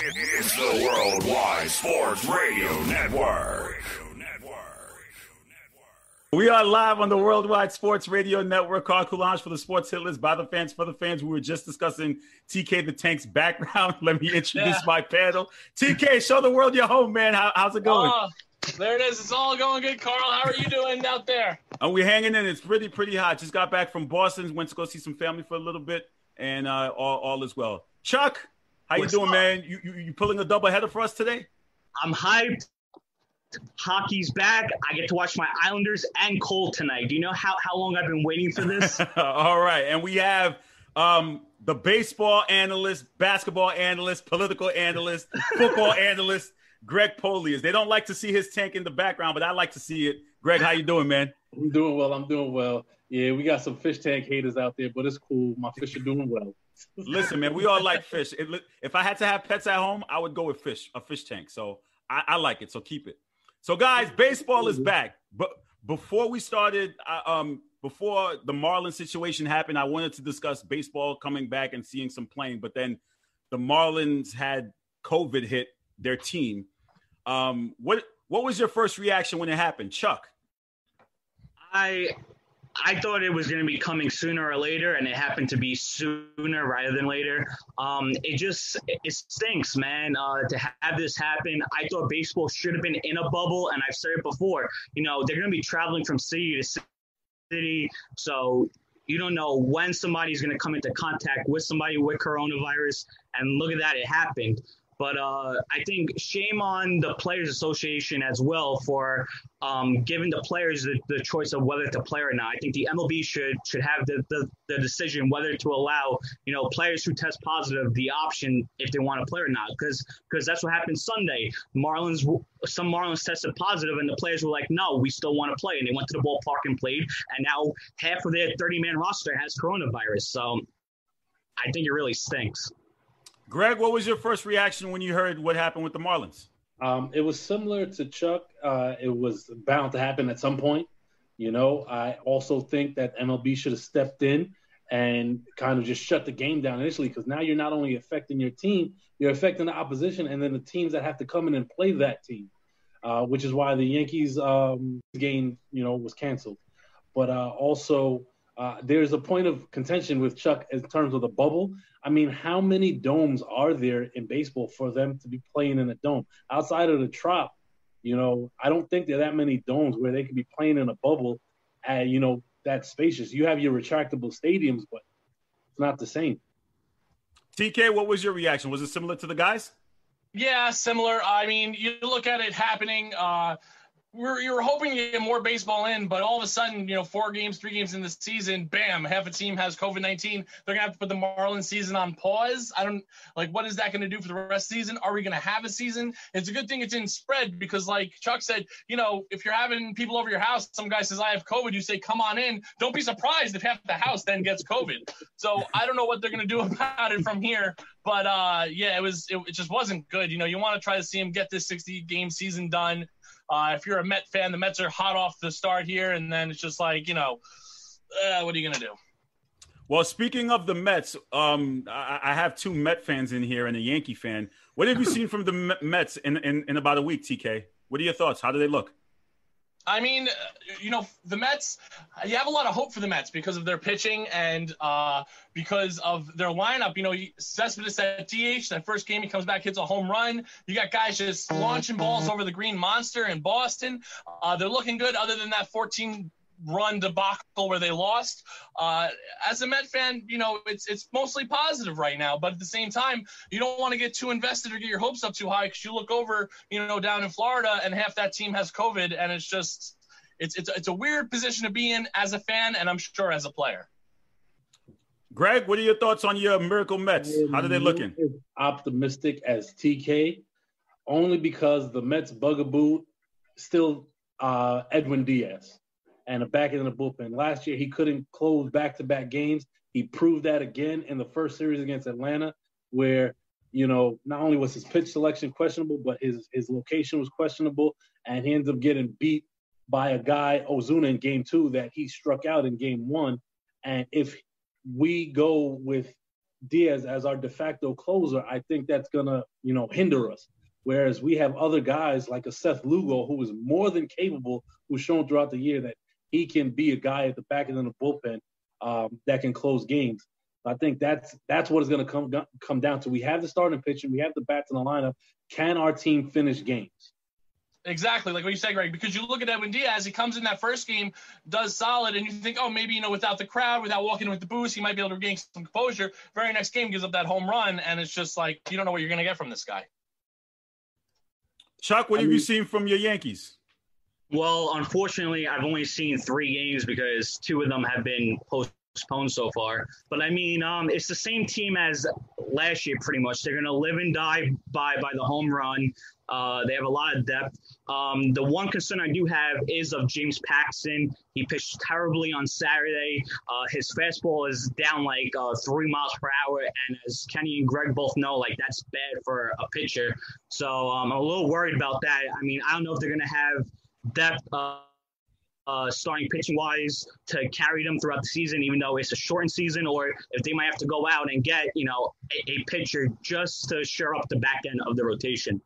It's the Worldwide Sports Radio Network. We are live on the Worldwide Sports Radio Network. Carl Coulange for the Sports Hit List, by the fans, for the fans. We were just discussing TK the Tank's background. Let me introduce my panel. TK, show the world your home, man. How's it going? There it is. It's all going good, Carl. How are you doing out there? We're hanging in. It's pretty hot. Just got back from Boston. Went to go see some family for a little bit, and all is well. Chuck, how you doing, man? You pulling a double header for us today? I'm hyped. Hockey's back. I get to watch my Islanders and Cole tonight. Do you know how long I've been waiting for this? All right. And we have the baseball analyst, basketball analyst, political analyst, football analyst, Greg Polius. They don't like to see his tank in the background, but I like to see it. Greg, how you doing, man? I'm doing well. Yeah, we got some fish tank haters out there, but it's cool. My fish are doing well. Listen, man, we all like fish. If I had to have pets at home, I would go with a fish tank. So I like it, so keep it. So, guys, baseball is back. But before we started, before the Marlins situation happened, I wanted to discuss baseball coming back and seeing some playing. But then the Marlins had COVID hit their team. What was your first reaction when it happened, Chuck? I thought it was going to be coming sooner or later, and it happened to be sooner rather than later. It stinks, man, to have this happen. I thought baseball should have been in a bubble, and I've said it before. You know, they're going to be traveling from city to city, so you don't know when somebody's going to come into contact with somebody with coronavirus, and look at that, it happened. But I think shame on the Players Association as well for giving the players the choice of whether to play or not. I think the MLB should have the decision whether to allow, players who test positive the option if they want to play or not. Because that's what happened Sunday. Some Marlins tested positive, and the players were like, no, we still want to play. And they went to the ballpark and played. And now half of their 30-man roster has coronavirus. So I think it really stinks. Greg, what was your first reaction when you heard what happened with the Marlins? It was similar to Chuck. It was bound to happen at some point. I also think that MLB should have stepped in and kind of just shut the game down initially, because now you're not only affecting your team, you're affecting the opposition and then the teams that have to come in and play that team, which is why the Yankees game, was canceled. But also there's a point of contention with Chuck in terms of the bubble. I mean, how many domes are there in baseball for them to be playing in a dome? Outside of the Trop, I don't think there are that many domes where they could be playing in a bubble at, that spacious. You have your retractable stadiums, but it's not the same. TK, what was your reaction? Was it similar to the guys? Yeah, similar. I mean, you look at it happening. You were hoping to get more baseball in, but all of a sudden, 3 games in the season, bam, half a team has COVID-19. They're going to have to put the Marlins season on pause. What is that going to do for the rest of the season? Are we going to have a season? It's a good thing it didn't spread because, like Chuck said, if you're having people over your house, some guy says, I have COVID, you say, come on in. Don't be surprised if half the house then gets COVID. So I don't know what they're going to do about it from here. But, it just wasn't good. You want to try to see him get this 60-game season done. If you're a Met fan, the Mets are hot off the start here, and then it's just like, what are you going to do? Well, speaking of the Mets, I have 2 Met fans in here and a Yankee fan. What have you seen from the Mets in about a week, TK? What are your thoughts? How do they look? I mean, the Mets, you have a lot of hope for the Mets because of their pitching and because of their lineup. Cespedes at DH, that first game he comes back, hits a home run. You got guys just launching balls over the green monster in Boston. They're looking good other than that 14-run debacle where they lost. As a Met fan, it's mostly positive right now. But at the same time, you don't want to get too invested or get your hopes up too high because you look over, down in Florida and half that team has COVID, and it's just it's a weird position to be in as a fan, and I'm sure as a player. Greg, what are your thoughts on your Miracle Mets? How are they looking? Optimistic as TK, only because the Mets bugaboo still Edwin Diaz. And a back in the bullpen. Last year, he couldn't close back-to-back games. He proved that again in the first series against Atlanta, where, not only was his pitch selection questionable, but his location was questionable, and he ends up getting beat by a guy, Ozuna, in Game 2 that he struck out in Game 1. And if we go with Diaz as our de facto closer, I think that's gonna, hinder us. Whereas we have other guys like a Seth Lugo, who is more than capable, who's shown throughout the year that he can be a guy at the back end of the bullpen that can close games. I think that's what it's going to come down to. We have the starting pitching, we have the bats in the lineup. Can our team finish games? Exactly, like what you said, Greg, because you look at Edwin Diaz, he comes in that first game, does solid, and you think, oh, maybe, without the crowd, without walking with the boost, he might be able to regain some composure. Very next game gives up that home run, and it's just like, you don't know what you're going to get from this guy. Chuck, what have you seen from your Yankees? Well, unfortunately, I've only seen 3 games because 2 of them have been postponed so far. But I mean, it's the same team as last year, pretty much. They're going to live and die by the home run. They have a lot of depth. The one concern I do have is of James Paxton. He pitched terribly on Saturday. His fastball is down like 3 miles per hour. And as Kenny and Greg both know, like, that's bad for a pitcher. So I'm a little worried about that. I mean, I don't know if they're going to have depth starting pitching wise to carry them throughout the season, even though it's a shortened season, or if they might have to go out and get, a pitcher just to shore up the back end of the rotation.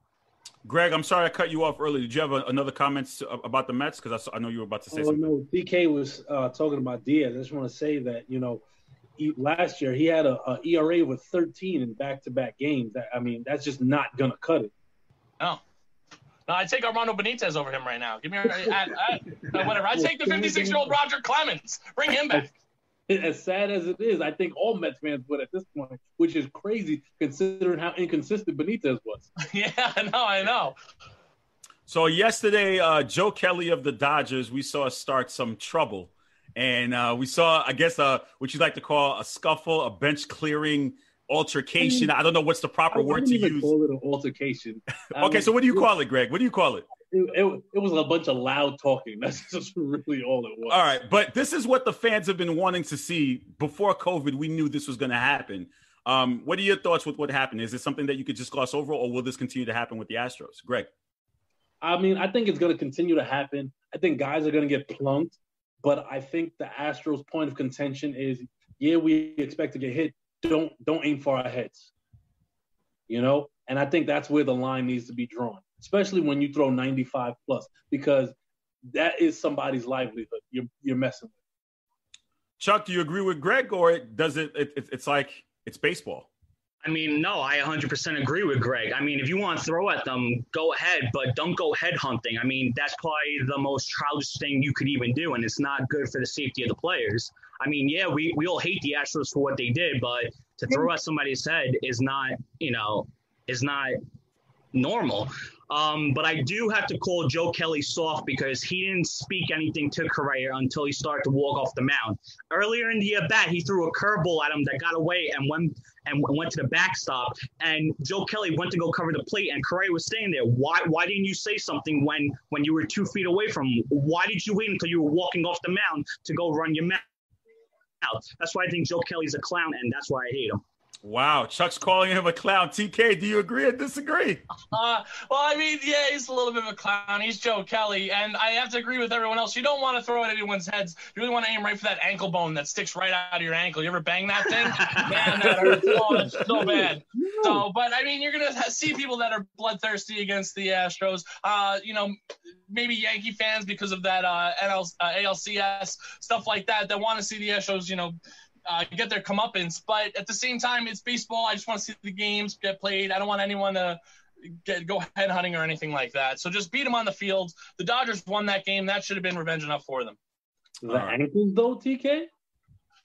Greg, I'm sorry I cut you off early. Did you have another comment about the Mets? Because I know you were about to say something. No, DK was talking about Diaz. I just want to say that, last year he had a ERA with 13 in back-to-back games. That's just not going to cut it. No, I take Armando Benitez over him right now. Give me whatever. I take the 56-year-old Roger Clemens. Bring him back. As sad as it is, I think all Mets fans would at this point, which is crazy considering how inconsistent Benitez was. Yeah, I know. So yesterday, Joe Kelly of the Dodgers, we saw start some trouble. And we saw, I guess, what you like to call a scuffle, a bench clearing altercation. I don't know what's the proper word to use. Call it an altercation. Okay, so what do you call it, Greg? What do you call it? It was a bunch of loud talking. That's just really all it was. All right, but this is what the fans have been wanting to see. Before COVID, we knew this was going to happen. What are your thoughts with what happened? Is it something that you could just gloss over, or will this continue to happen with the Astros? Greg? I think it's going to continue to happen. I think guys are going to get plunked, but I think the Astros' point of contention is, we expect to get hit. Don't aim for our heads, and I think that's where the line needs to be drawn, especially when you throw 95 plus, because that is somebody's livelihood you're messing with. Chuck, do you agree with Greg, or does it's like it's baseball? No, I 100% agree with Greg. If you want to throw at them, go ahead, but don't go head hunting. That's probably the most childish thing you could even do, and it's not good for the safety of the players. We all hate the Astros for what they did, but to throw at somebody's head is not normal. But I do have to call Joe Kelly soft because he didn't speak anything to Correa until he started to walk off the mound. Earlier in the at-bat, he threw a curveball at him that got away and went to the backstop. And Joe Kelly went to go cover the plate, and Correa was staying there. Why didn't you say something when you were 2 feet away from him? Why did you wait until you were walking off the mound to go run your mouth? That's why I think Joe Kelly's a clown, and that's why I hate him. Wow, Chuck's calling him a clown. TK, do you agree or disagree? He's a little bit of a clown. He's Joe Kelly, and I have to agree with everyone else. You don't want to throw at anyone's heads. You really want to aim right for that ankle bone that sticks right out of your ankle. You ever bang that thing? Man, that hurts. Oh, it's so bad. So, but you're going to see people that are bloodthirsty against the Astros. Maybe Yankee fans because of that ALCS, stuff like that want to see the Astros, get their comeuppance. But at the same time, it's baseball. I just want to see the games get played. I don't want anyone to go head hunting or anything like that. So just beat them on the field. The Dodgers won that game. That should have been revenge enough for them. The ankles, though, TK?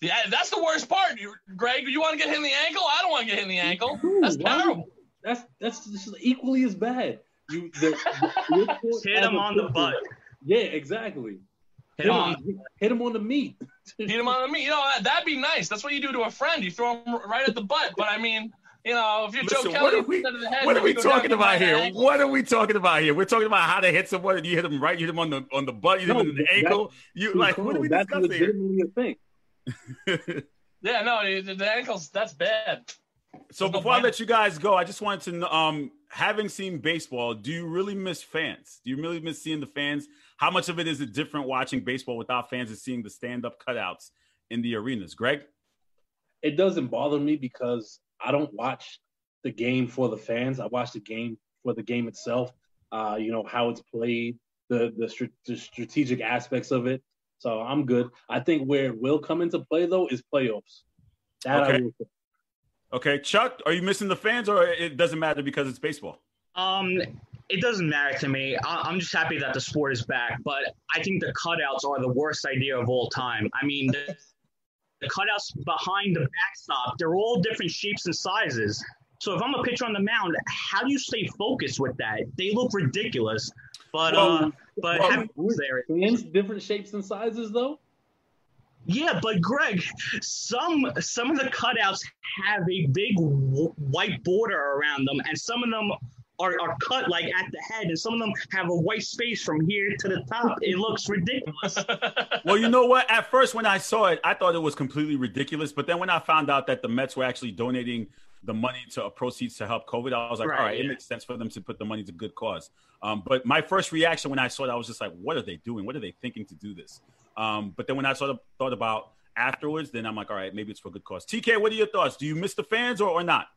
Yeah, that's the worst part. Greg, you want to get hit in the ankle? I don't want to get hit in the ankle. That's terrible. That's just equally as bad. Hit him on the butt. Yeah, exactly. Hit him on the meat. Hit him on the meat. That'd be nice. That's what you do to a friend. You throw him right at the butt. But if you're Joe Kelly, what are we talking about here? What are we talking about here? We're talking about how to hit someone. You hit him right. You hit him on the butt. You hit him in the ankle. What are we discussing here? That's a thing. Yeah, no, the ankles. That's bad. So before I let you guys go, I just wanted to know, having seen baseball, do you really miss fans? Do you really miss seeing the fans? How much of it is it different watching baseball without fans and seeing the stand-up cutouts in the arenas? Greg? it doesn't bother me because I don't watch the game for the fans. I watch the game for the game itself. How it's played, the strategic aspects of it. So I'm good. I think where it will come into play though is playoffs. That Okay. I will say. Okay, Chuck, are you missing the fans, or it doesn't matter because it's baseball? It doesn't matter to me. I'm just happy that the sport is back. But I think the cutouts are the worst idea of all time. I mean, the cutouts behind the backstop, they're all different shapes and sizes. So if I'm a pitcher on the mound, how do you stay focused with that? They look ridiculous. But having there, fans different shapes and sizes though. yeah, but Greg, some of the cutouts have a big white border around them, and some of them are cut like at the head, and some of them have a white space from here to the top. It looks ridiculous. Well, you know what? At first, when I saw it, I thought it was completely ridiculous. But then when I found out that the Mets were actually donating the money to proceeds to help COVID, I was like, all right, it makes sense for them to put the money to good cause. But my first reaction when I saw it, I was just like, what are they doing? What are they thinking to do this? But then when I sort of thought about afterwards, then I'm like, all right, maybe it's for good cause. TK, what are your thoughts? Do you miss the fans or not?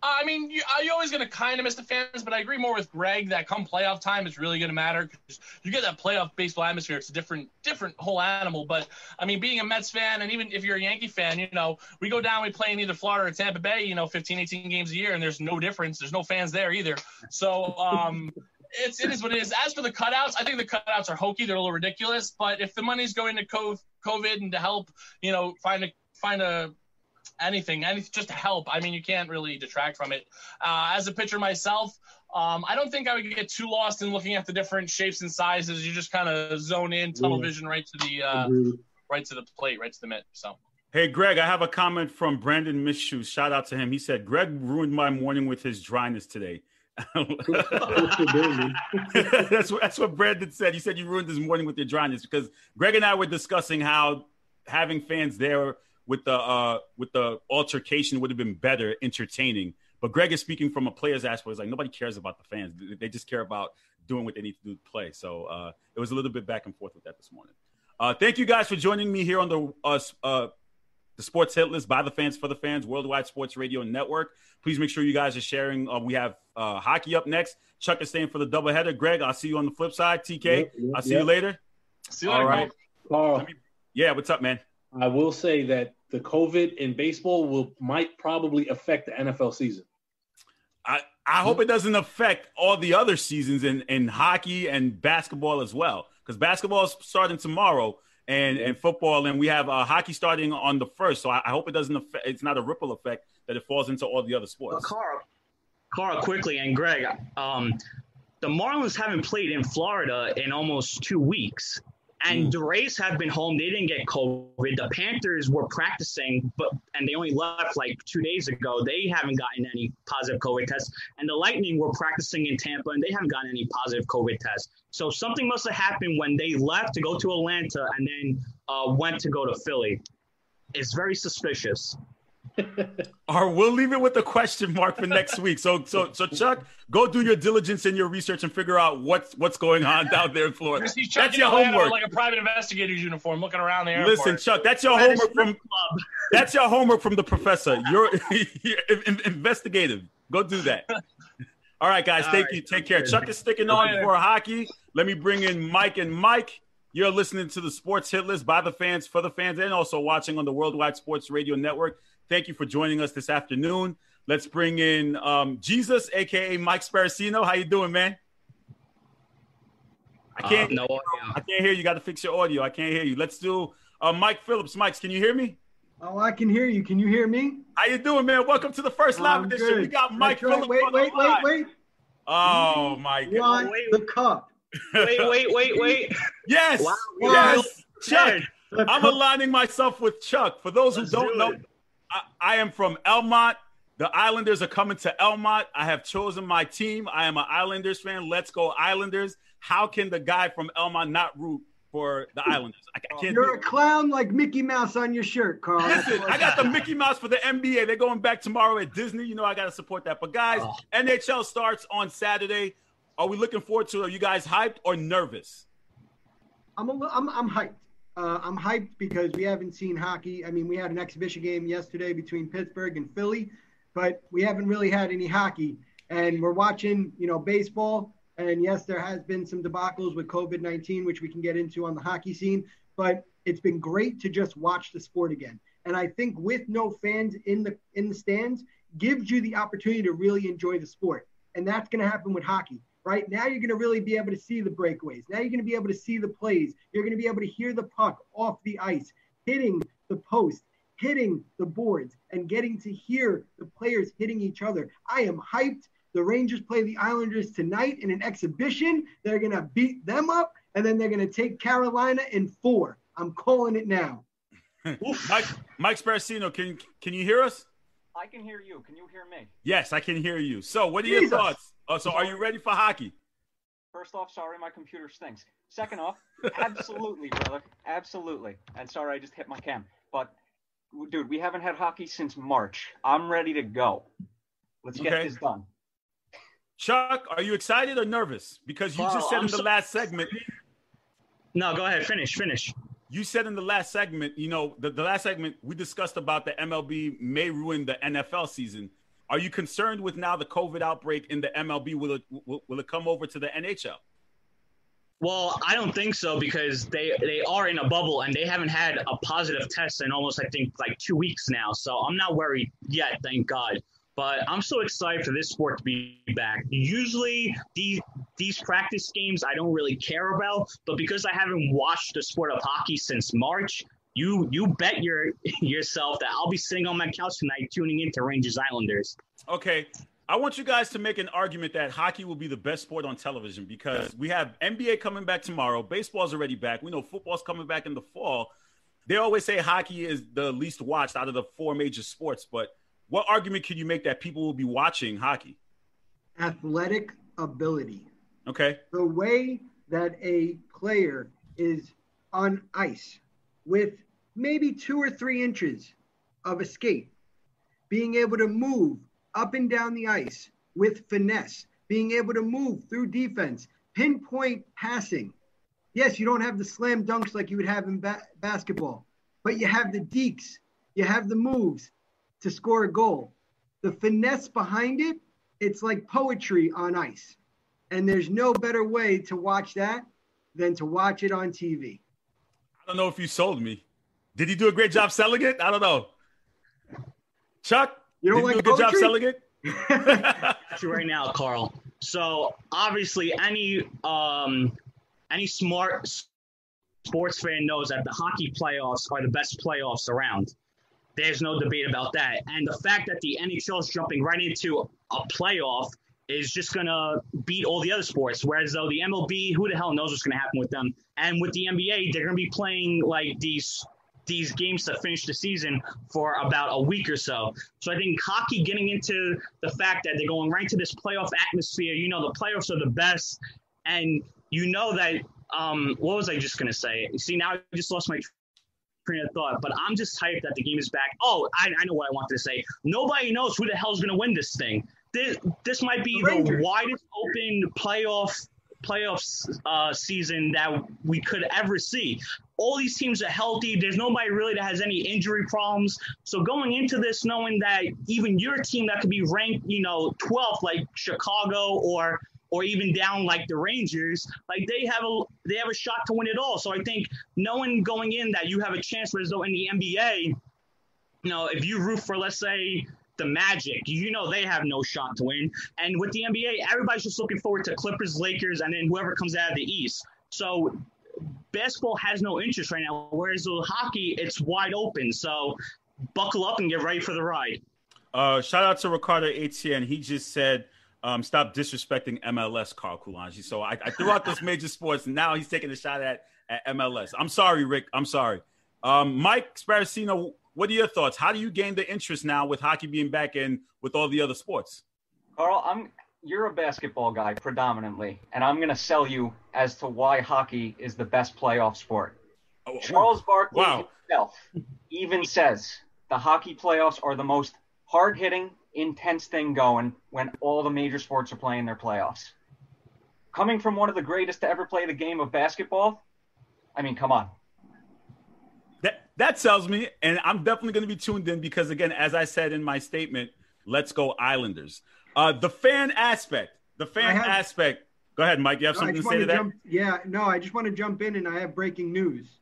I mean, you're always going to kind of miss the fans, but I agree more with Greg that come playoff time, it's really going to matter because you get that playoff baseball atmosphere. It's a different whole animal. But, I mean, being a Mets fan, and even if you're a Yankee fan, we go down, we play in either Florida or Tampa Bay, 15, 18 games a year, and there's no difference. There's no fans there either. So it is what it is. As for the cutouts, I think the cutouts are hokey. They're a little ridiculous. But if the money's going to COVID and to help, find a anything just to help. I mean, you can't really detract from it. As a pitcher myself, I don't think I would get too lost in looking at the different shapes and sizes. You just kind of zone in, tunnel vision right to the plate, right to the mitt. So. Hey, Greg, I have a comment from Brandon Mishu. Shout out to him. He said, Greg ruined my morning with his dryness today. That's what Brandon said. He said you ruined his morning with your dryness because Greg and I were discussing how having fans there with the altercation would have been better, entertaining. But Greg is speaking from a player's aspect. It's like nobody cares about the fans. They just care about doing what they need to do to play. So it was a little bit back and forth with that this morning. Thank you guys for joining me here on the Sports Hit List by the fans for the fans, Worldwide Sports Radio Network. Please make sure you guys are sharing. We have hockey up next. Chuck is staying for the doubleheader. Greg, I'll see you on the flip side. TK, I'll see you later. See you later. All right. Carl. Yeah, what's up, man? I will say that the COVID in baseball might probably affect the NFL season. I hope it doesn't affect all the other seasons in hockey and basketball as well, because basketball is starting tomorrow and football, and we have hockey starting on the 1st. So I hope it doesn't affect. It's not a ripple effect that it falls into all the other sports. Carl, quickly, and Greg, the Marlins haven't played in Florida in almost 2 weeks. And the Rays have been home. They didn't get COVID. The Panthers were practicing, and they only left like 2 days ago. They haven't gotten any positive COVID tests. And the Lightning were practicing in Tampa, and they haven't gotten any positive COVID tests. So something must have happened when they left to go to Atlanta and then went to go to Philly. It's very suspicious. Or we'll leave it with a question mark for next week. So Chuck, go do your diligence and your research and figure out what's going on down there in Florida. That's your homework. Like a private investigator's uniform, looking around the airport. Listen, Chuck, that's your homework from the professor. You're investigative. Go do that. All right, guys. Thank you. Take care. Chuck is sticking on for hockey. Let me bring in Mike. And Mike, you're listening to the Sports Hit List by the fans, for the fans, and also watching on the Worldwide Sports Radio Network. Thank you for joining us this afternoon. Let's bring in Jesus, a.k.a. Mike Sparacino. How you doing, man? I can't hear you. You got to fix your audio. I can't hear you. Let's do Mike Phillips. Mike, can you hear me? Oh, I can hear you. Can you hear me? How you doing, man? Welcome to the first live edition. Good. We got Mike Phillips. Wait. Oh, my God. The cup. Wait. Yes. Wow. Yes. Chuck. I'm aligning myself with Chuck. For those who don't know, I am from Elmont. The Islanders are coming to Elmont. I have chosen my team. I am an Islanders fan. Let's go Islanders. How can the guy from Elmont not root for the Islanders? I can't. You're a clown like Mickey Mouse on your shirt, Carl. Listen, I got the Mickey Mouse for the NBA. They're going back tomorrow at Disney. You know I got to support that. But, guys, NHL starts on Saturday. Are we looking forward to it? Are you guys hyped or nervous? I'm hyped. I'm hyped because we haven't seen hockey. I mean, we had an exhibition game yesterday between Pittsburgh and Philly, but we haven't really had any hockey. And we're watching, baseball. And yes, there has been some debacles with COVID-19, which we can get into on the hockey scene. But it's been great to just watch the sport again. And I think with no fans in the stands gives you the opportunity to really enjoy the sport. And that's going to happen with hockey. Right now, you're going to really be able to see the breakaways. Now you're going to be able to see the plays. You're going to be able to hear the puck off the ice, hitting the post, hitting the boards, and getting to hear the players hitting each other. I am hyped. The Rangers play the Islanders tonight in an exhibition. They're going to beat them up, and then they're going to take Carolina in 4. I'm calling it now. Mike Sparacino, can you hear us? I can hear you. Can you hear me? Yes, I can hear you. So what are your thoughts? So are you ready for hockey? First off, sorry, my computer stinks. Second off, absolutely, brother. Absolutely. And sorry, I just hit my cam. But, dude, we haven't had hockey since March. I'm ready to go. Let's get this done. Chuck, are you excited or nervous? Because you just said in the last segment. No, go ahead. Finish. You said in the last segment, the last segment we discussed about the MLB may ruin the NFL season. Are you concerned with now the COVID outbreak in the MLB? Will it come over to the NHL? Well, I don't think so because they are in a bubble and they haven't had a positive test in almost, I think, like 2 weeks now. So I'm not worried yet, thank God. But I'm so excited for this sport to be back. Usually these practice games I don't really care about, but because I haven't watched the sport of hockey since March, you bet yourself that I'll be sitting on my couch tonight tuning into Rangers Islanders. Okay. I want you guys to make an argument that hockey will be the best sport on television because we have NBA coming back tomorrow. Baseball's already back. We know football's coming back in the fall. They always say hockey is the least watched out of the 4 major sports, but what argument can you make that people will be watching hockey? Athletic ability. Okay. The way that a player is on ice with maybe 2 or 3 inches of escape, being able to move up and down the ice with finesse, being able to move through defense, pinpoint passing. Yes, you don't have the slam dunks like you would have in basketball, but you have the dekes, you have the moves to score a goal. The finesse behind it, it's like poetry on ice. And there's no better way to watch that than to watch it on TV. I don't know if you sold me. Did he do a great job selling it? I don't know. Chuck, you don't did like he do a good job selling it? Right now, Carl. So obviously any smart sports fan knows that the hockey playoffs are the best playoffs around. There's no debate about that. And the fact that the NHL is jumping right into a playoff is just going to beat all the other sports. Whereas though the MLB, who the hell knows what's going to happen with them? And with the NBA, they're going to be playing like these games to finish the season for about a week or so. So I think hockey getting into the fact that they're going right to this playoff atmosphere, the playoffs are the best. And that, what was I just going to say? See, now I just lost my train of thought, but I'm just hyped that the game is back. Oh, I know what I wanted to say. Nobody knows who the hell's going to win this thing. This might be the widest open playoffs season that we could ever see. All these teams are healthy. There's nobody really that has any injury problems. So going into this, knowing that even your team that could be ranked, 12th, like Chicago or even down like the Rangers, like they have a shot to win it all. So I think knowing going in that you have a chance, whereas though in the NBA, if you root for, let's say, the Magic, they have no shot to win. And with the NBA, everybody's just looking forward to Clippers, Lakers, and then whoever comes out of the East. So basketball has no interest right now, whereas with hockey, it's wide open. So buckle up and get ready for the ride. Shout out to Ricardo Etienne. He just said, stop disrespecting MLS, Carl Kulanji. So I threw out those major sports, and now he's taking a shot at MLS. I'm sorry, Rick. I'm sorry. Mike Sparacino, what are your thoughts? How do you gain the interest now with hockey being back in with all the other sports? Carl, you're a basketball guy predominantly, and I'm going to sell you as to why hockey is the best playoff sport. Charles Barkley himself even says the hockey playoffs are the most hard-hitting, intense thing going when all the major sports are playing their playoffs. Coming from one of the greatest to ever play the game of basketball, I mean, come on. That sells me, and I'm definitely going to be tuned in because, again, as I said in my statement, let's go Islanders. The fan aspect. Go ahead, Mike. You have something to say to that? I just want to jump in, and I have breaking news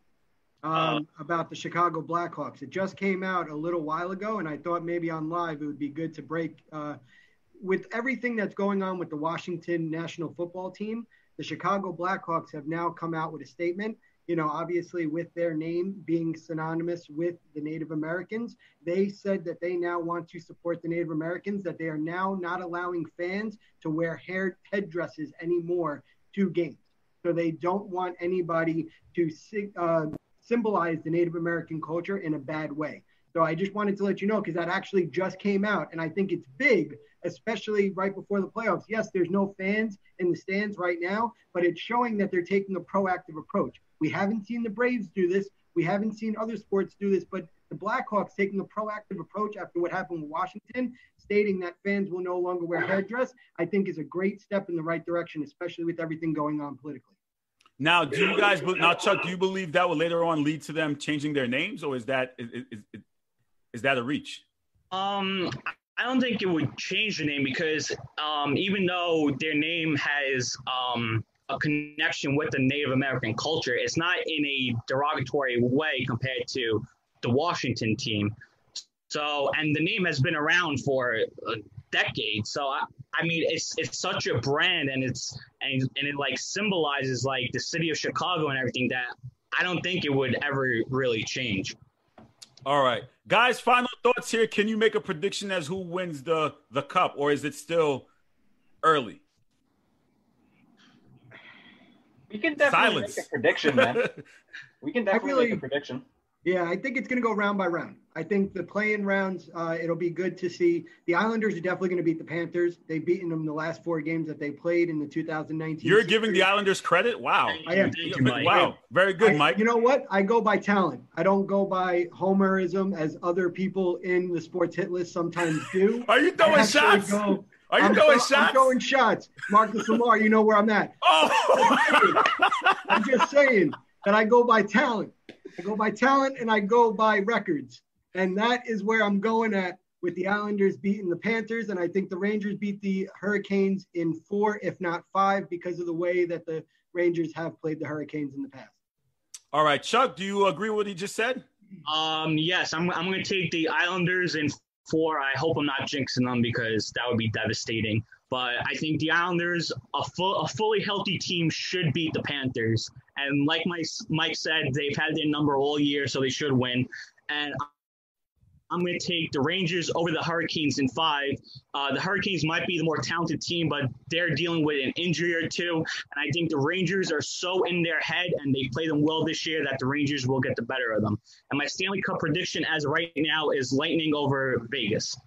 about the Chicago Blackhawks. It just came out a little while ago, and I thought maybe on live it would be good to break. With everything that's going on with the Washington National Football Team, the Chicago Blackhawks have now come out with a statement. Obviously with their name being synonymous with the Native Americans, they said that they now want to support the Native Americans, that they are now not allowing fans to wear headdresses anymore to games. So they don't want anybody to symbolize the Native American culture in a bad way. So I just wanted to let you know, because that actually just came out, and I think it's big, especially right before the playoffs. Yes, there's no fans in the stands right now, but it's showing that they're taking a proactive approach. We haven't seen the Braves do this. We haven't seen other sports do this, but the Blackhawks taking a proactive approach after what happened with Washington, stating that fans will no longer wear headdress, I think is a great step in the right direction, especially with everything going on politically. Now, Chuck, do you believe that will later on lead to them changing their names, or is that a reach? I don't think it would change the name because even though their name has a connection with the Native American culture, it's not in a derogatory way compared to the Washington team. So, and the name has been around for a decade. So, I mean, it's such a brand, and it like symbolizes like the city of Chicago and everything, that I don't think it would ever really change. All right, guys, final thoughts here. Can you make a prediction as who wins the cup, or is it still early? We can definitely make a prediction, man. We can definitely make a prediction. Yeah, I think it's going to go round by round. I think the play-in rounds, it'll be good to see. The Islanders are definitely going to beat the Panthers. They've beaten them the last 4 games that they played in the 2019 You're season. Giving the Islanders credit? Wow. I am. Wow. Very good, Mike. You know what? I go by talent. I don't go by homerism as other people in the sports hit list sometimes do. Are you throwing shots? I'm throwing shots. Marcus Lamar, you know where I'm at. Oh! I'm just saying that I go by talent. I go by talent and I go by records. And that is where I'm going at with the Islanders beating the Panthers. And I think the Rangers beat the Hurricanes in 4, if not 5, because of the way that the Rangers have played the Hurricanes in the past. All right, Chuck, do you agree with what he just said? Yes, I'm going to take the Islanders in 4. I hope I'm not jinxing them because that would be devastating. But I think the Islanders, a fully healthy team, should beat the Panthers. And like Mike said, they've had their number all year, so they should win. And I'm going to take the Rangers over the Hurricanes in 5. The Hurricanes might be the more talented team, but they're dealing with an injury or two. And I think the Rangers are so in their head, and they play them well this year, that the Rangers will get the better of them. And my Stanley Cup prediction as of right now is Lightning over Vegas.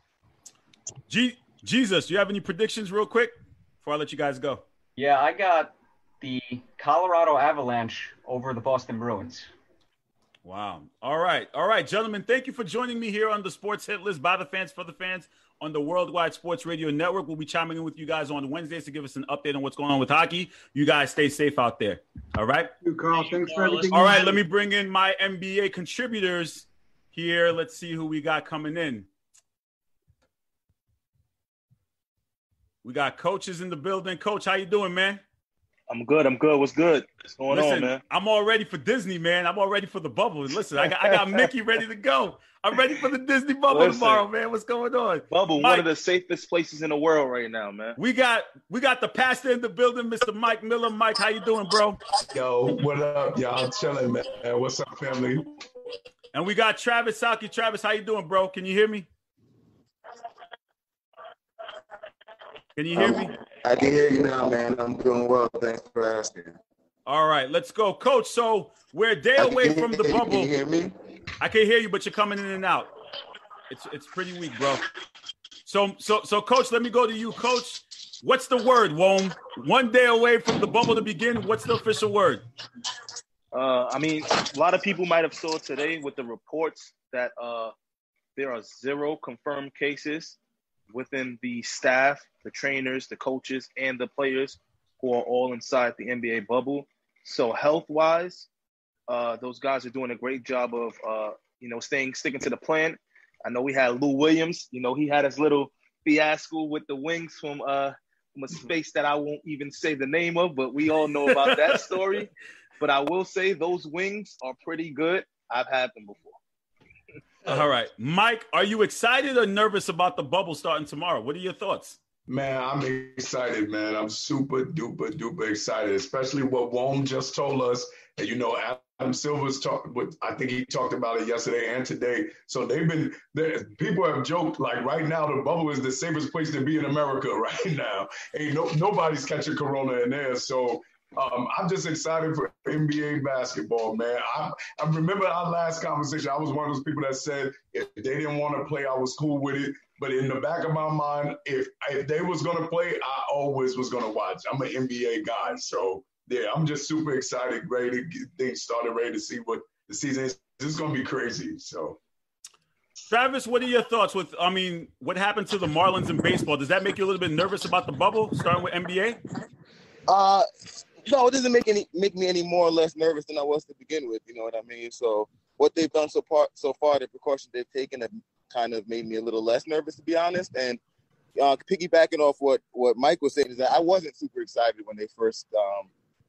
Jesus, do you have any predictions real quick before I let you guys go? Yeah, I got the Colorado Avalanche over the Boston Bruins. Wow. All right, gentlemen, thank you for joining me here on the Sports Hit List by the fans for the fans on the Worldwide Sports Radio Network. We'll be chiming in with you guys on Wednesdays to give us an update on what's going on with hockey. You guys stay safe out there. All right? Thank you, Carl. Thanks for everything. All right, let me bring in my NBA contributors here. Let's see who we got coming in. We got coaches in the building. Coach, how you doing, man? I'm good. What's good? What's going on, man? I'm all ready for Disney, man. I'm all ready for the bubble. Listen, I got Mickey ready to go. I'm ready for the Disney bubble tomorrow, man. What's going on? Bubble, Mike, one of the safest places in the world right now, man. We got the pastor in the building, Mr. Mike Miller. Mike, how you doing, bro? Yo, what up, y'all? Chilling, man. What's up, family? And we got Travis Salke. Travis, how you doing, bro? Can you hear me? Can you hear me? I can hear you now, man. I'm doing well. Thanks for asking. All right, let's go. Coach, so we're a day away from the bubble. Can you hear me? I can hear you, but you're coming in and out. It's pretty weak, bro. So, Coach, let me go to you. Coach, what's the word, Wom? 1 day away from the bubble to begin. What's the official word? I mean, a lot of people might have saw today with the reports that there are 0 confirmed cases within the staff, the trainers, the coaches, and the players who are all inside the NBA bubble. So health-wise, those guys are doing a great job of sticking to the plan. I know we had Lou Williams. He had his little fiasco with the wings from a space that I won't even say the name of, but we all know about that story. But I will say those wings are pretty good. I've had them before. All right. Mike, are you excited or nervous about the bubble starting tomorrow? What are your thoughts? Man, I'm excited, man. I'm super duper excited, especially what Wom just told us. And, Adam Silver's I think he talked about it yesterday and today. So people have joked, like right now, the bubble is the safest place to be in America right now. Nobody's catching corona in there. So I'm just excited for NBA basketball, man. I remember our last conversation. I was one of those people that said if they didn't want to play, I was cool with it. But in the back of my mind, if they was going to play, I always was going to watch. I'm an NBA guy. So, yeah, I'm just super excited, ready to get things started, ready to see what the season is. This is going to be crazy. So, Travis, what are your thoughts what happened to the Marlins in baseball? Does that make you a little bit nervous about the bubble, starting with NBA? No, it doesn't make me any more or less nervous than I was to begin with. You know what I mean? So what they've done so far, the precautions they've taken have kind of made me a little less nervous, to be honest. And piggybacking off what Mike was saying is that I wasn't super excited when they first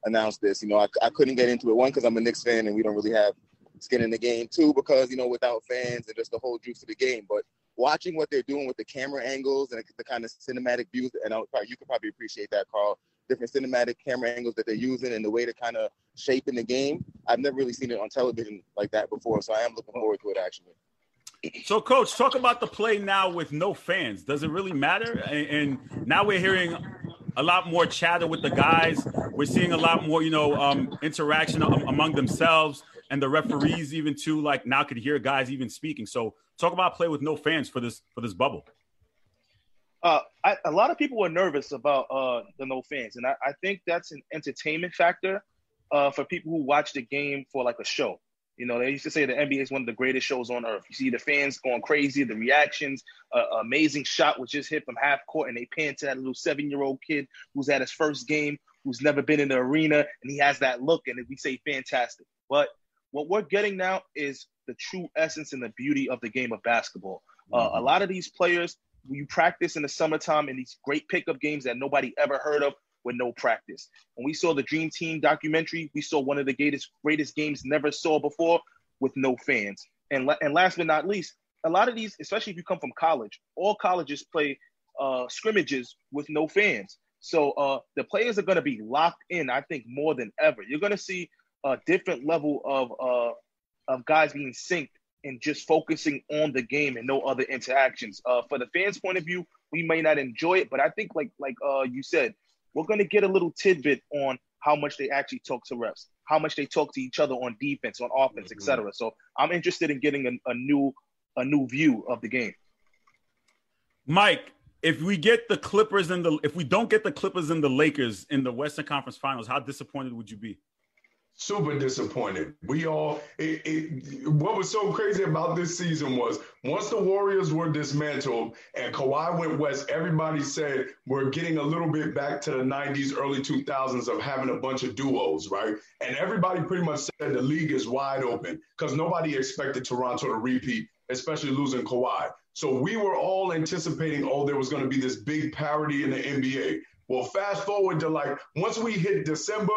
announced this. I couldn't get into it. One, because I'm a Knicks fan and we don't really have skin in the game. Two, because, without fans and just the whole juice of the game. But watching what they're doing with the camera angles and the kind of cinematic views, and you could probably appreciate that, Carl, different cinematic camera angles that they're using and the way to kind of shape in the game. I've never really seen it on television like that before, so I am looking forward to it, actually. So, Coach, talk about the play now with no fans. Does it really matter? And now we're hearing a lot more chatter with the guys. We're seeing a lot more, interaction among themselves and the referees even too. Like now could hear guys even speaking. So, talk about play with no fans for this bubble. A lot of people are nervous about the no fans, and I think that's an entertainment factor for people who watch the game for like a show. They used to say the NBA is one of the greatest shows on earth. You see the fans going crazy, the reactions, amazing shot was just hit from half court, and they pan to that little 7-year-old kid who's at his first game, who's never been in the arena, and he has that look, and we say fantastic. But what we're getting now is the true essence and the beauty of the game of basketball. A lot of these players, you practice in the summertime in these great pickup games that nobody ever heard of with no practice. When we saw the Dream Team documentary, we saw one of the greatest games never saw before with no fans. And last but not least, a lot of these, especially if you come from college, all colleges play scrimmages with no fans. So the players are going to be locked in, I think, more than ever. You're going to see a different level of guys being synced and just focusing on the game and no other interactions. For the fans' point of view, we may not enjoy it, but I think like you said, we're going to get a little tidbit on how much they actually talk to refs, how much they talk to each other on defense, on offense, etc. So I'm interested in getting a new view of the game. Mike, if we get the Clippers if we don't get the Clippers and the Lakers in the Western Conference Finals, how disappointed would you be? Super disappointed. What was so crazy about this season was once the Warriors were dismantled and Kawhi went west, everybody said we're getting a little bit back to the 90s, early 2000s of having a bunch of duos, right? And everybody pretty much said the league is wide open because nobody expected Toronto to repeat, especially losing Kawhi. So we were all anticipating, there was going to be this big parity in the NBA. Well, fast forward to once we hit December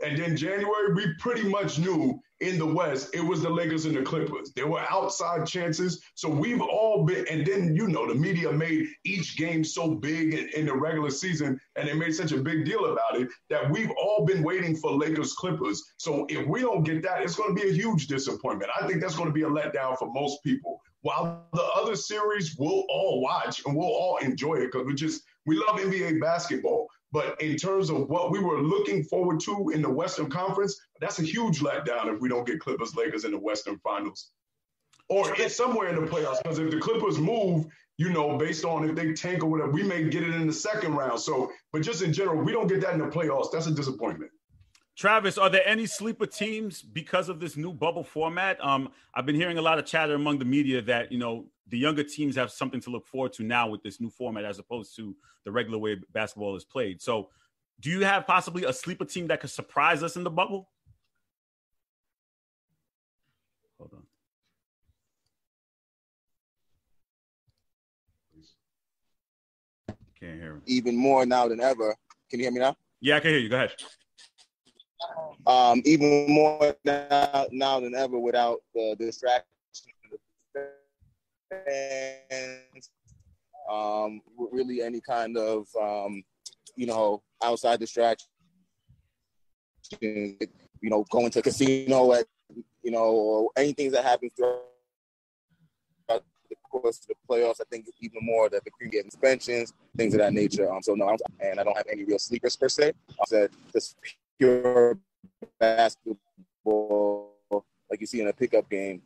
and then January, we pretty much knew in the West, it was the Lakers and the Clippers. There were outside chances. So we've all been, and then, the media made each game so big in the regular season, and they made such a big deal about it that we've all been waiting for Lakers Clippers. So if we don't get that, it's going to be a huge disappointment. I think that's going to be a letdown for most people. While the other series we'll all watch and we'll all enjoy it because we love NBA basketball. But in terms of what we were looking forward to in the Western Conference, that's a huge letdown if we don't get Clippers Lakers in the Western Finals. Or it's somewhere in the playoffs. Because if the Clippers move, based on if they tank or whatever, we may get it in the second round. So, but just in general, we don't get that in the playoffs. That's a disappointment. Travis, are there any sleeper teams because of this new bubble format? I've been hearing a lot of chatter among the media that, the younger teams have something to look forward to now with this new format as opposed to the regular way basketball is played. So do you have possibly a sleeper team that could surprise us in the bubble? Hold on. Can't hear him. Even more now than ever. Can you hear me now? Yeah, I can hear you. Go ahead. Even more now than ever without the distraction and really any kind of outside distraction. Going to a casino at or anything that happens throughout the course of the playoffs. I think even more that the pre-game suspensions, things of that nature. So no, and I don't have any real sleepers per se. I said just pure basketball like you see in a pickup game.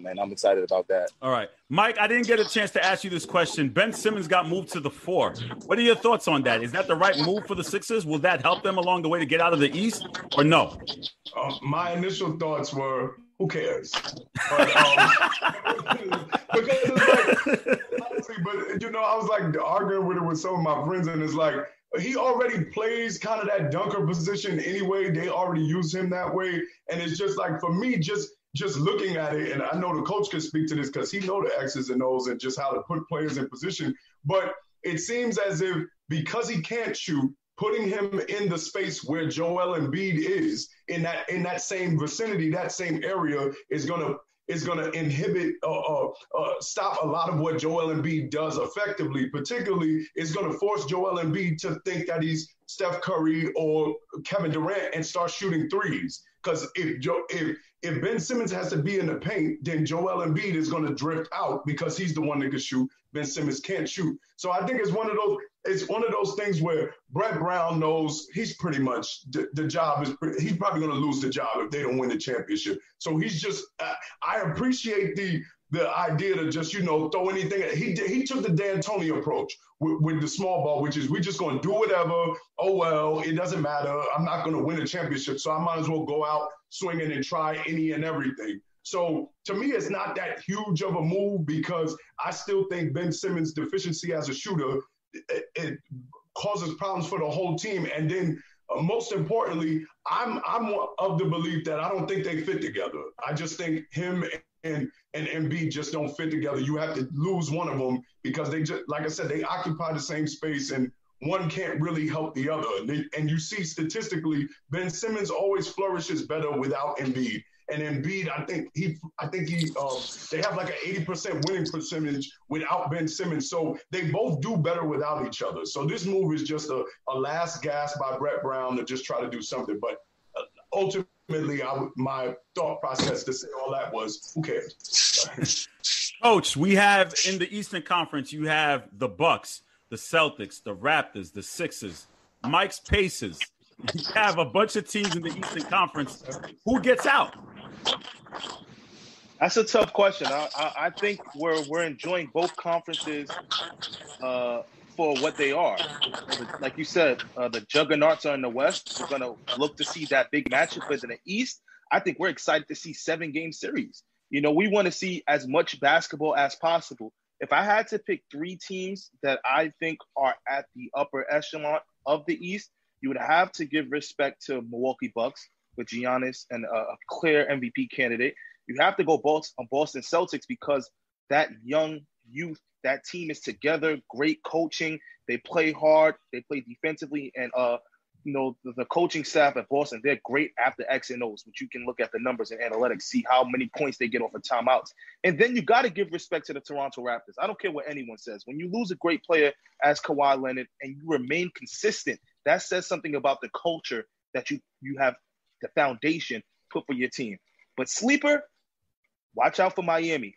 And I'm excited about that. All right. Mike, I didn't get a chance to ask you this question. Ben Simmons got moved to the 4. What are your thoughts on that? Is that the right move for the Sixers? Will that help them along the way to get out of the East or no? My initial thoughts were, who cares? But, because it's like, honestly, but I was like arguing with it with some of my friends, and it's like, he already plays kind of that dunker position anyway. They already use him that way. And it's just like, for me, just looking at it, and I know the coach can speak to this because he know the X's and O's and just how to put players in position. But it seems as if because he can't shoot, putting him in the space where Joel Embiid is in that same vicinity, that same area is gonna inhibit stop a lot of what Joel Embiid does effectively. Particularly, it's gonna force Joel Embiid to think that he's Steph Curry or Kevin Durant and start shooting threes. Because if Ben Simmons has to be in the paint, then Joel Embiid is going to drift out because he's the one that can shoot. Ben Simmons can't shoot. So I think it's one of those things where Brett Brown knows he's pretty much the job is he's probably going to lose the job if they don't win the championship. So he's just I appreciate the idea to just throw anything. He took the D'Antoni approach with the small ball, which is we just going to do whatever. Oh well, it doesn't matter. I'm not going to win a championship, so I might as well go out swinging and try any and everything. So to me, it's not that huge of a move because I still think Ben Simmons' deficiency as a shooter it causes problems for the whole team. And then most importantly, I'm of the belief that I don't think they fit together. I just think him and Embiid just don't fit together. You have to lose one of them because they just, like I said, they occupy the same space and one can't really help the other. And you see statistically, Ben Simmons always flourishes better without Embiid. And Embiid, I think they have like an 80% winning percentage without Ben Simmons. So they both do better without each other. So this move is just a last gasp by Brett Brown to just try to do something. But ultimately, my thought process to say all that was, who cares? Coach, we have in the Eastern Conference, you have the Bucks, the Celtics, the Raptors, the Sixers, Mike's Pacers. You have a bunch of teams in the Eastern Conference. Who gets out? That's a tough question. I think we're enjoying both conferences for what they are. Like you said, the juggernauts are in the West. We're going to look to see that big matchup. But in the East, I think we're excited to see 7-game series. We want to see as much basketball as possible. If I had to pick 3 teams that I think are at the upper echelon of the East, you would have to give respect to Milwaukee Bucks with Giannis and a clear MVP candidate. You have to go Boston Celtics because that young youth, that team is together, great coaching. They play hard. They play defensively. And, the coaching staff at Boston, they're great after X and O's, which you can look at the numbers and analytics, see how many points they get off of timeouts. And then you got to give respect to the Toronto Raptors. I don't care what anyone says. When you lose a great player as Kawhi Leonard and you remain consistent, that says something about the culture that you have the foundation put for your team. But sleeper, watch out for Miami.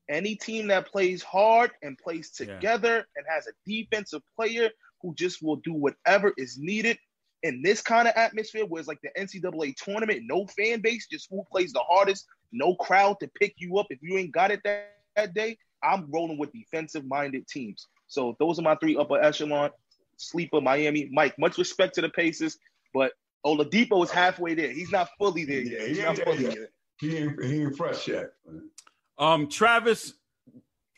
Any team that plays hard and plays together and has a defensive player who just will do whatever is needed in this kind of atmosphere where it's like the NCAA tournament, no fan base, just who plays the hardest, no crowd to pick you up if you ain't got it that day, I'm rolling with defensive-minded teams. So those are my 3 upper echelon. Sleeper, Miami. Mike, much respect to the Pacers, but Oladipo is halfway there. He's not fully there yet. He's not fully there. He ain't fresh yet. Travis,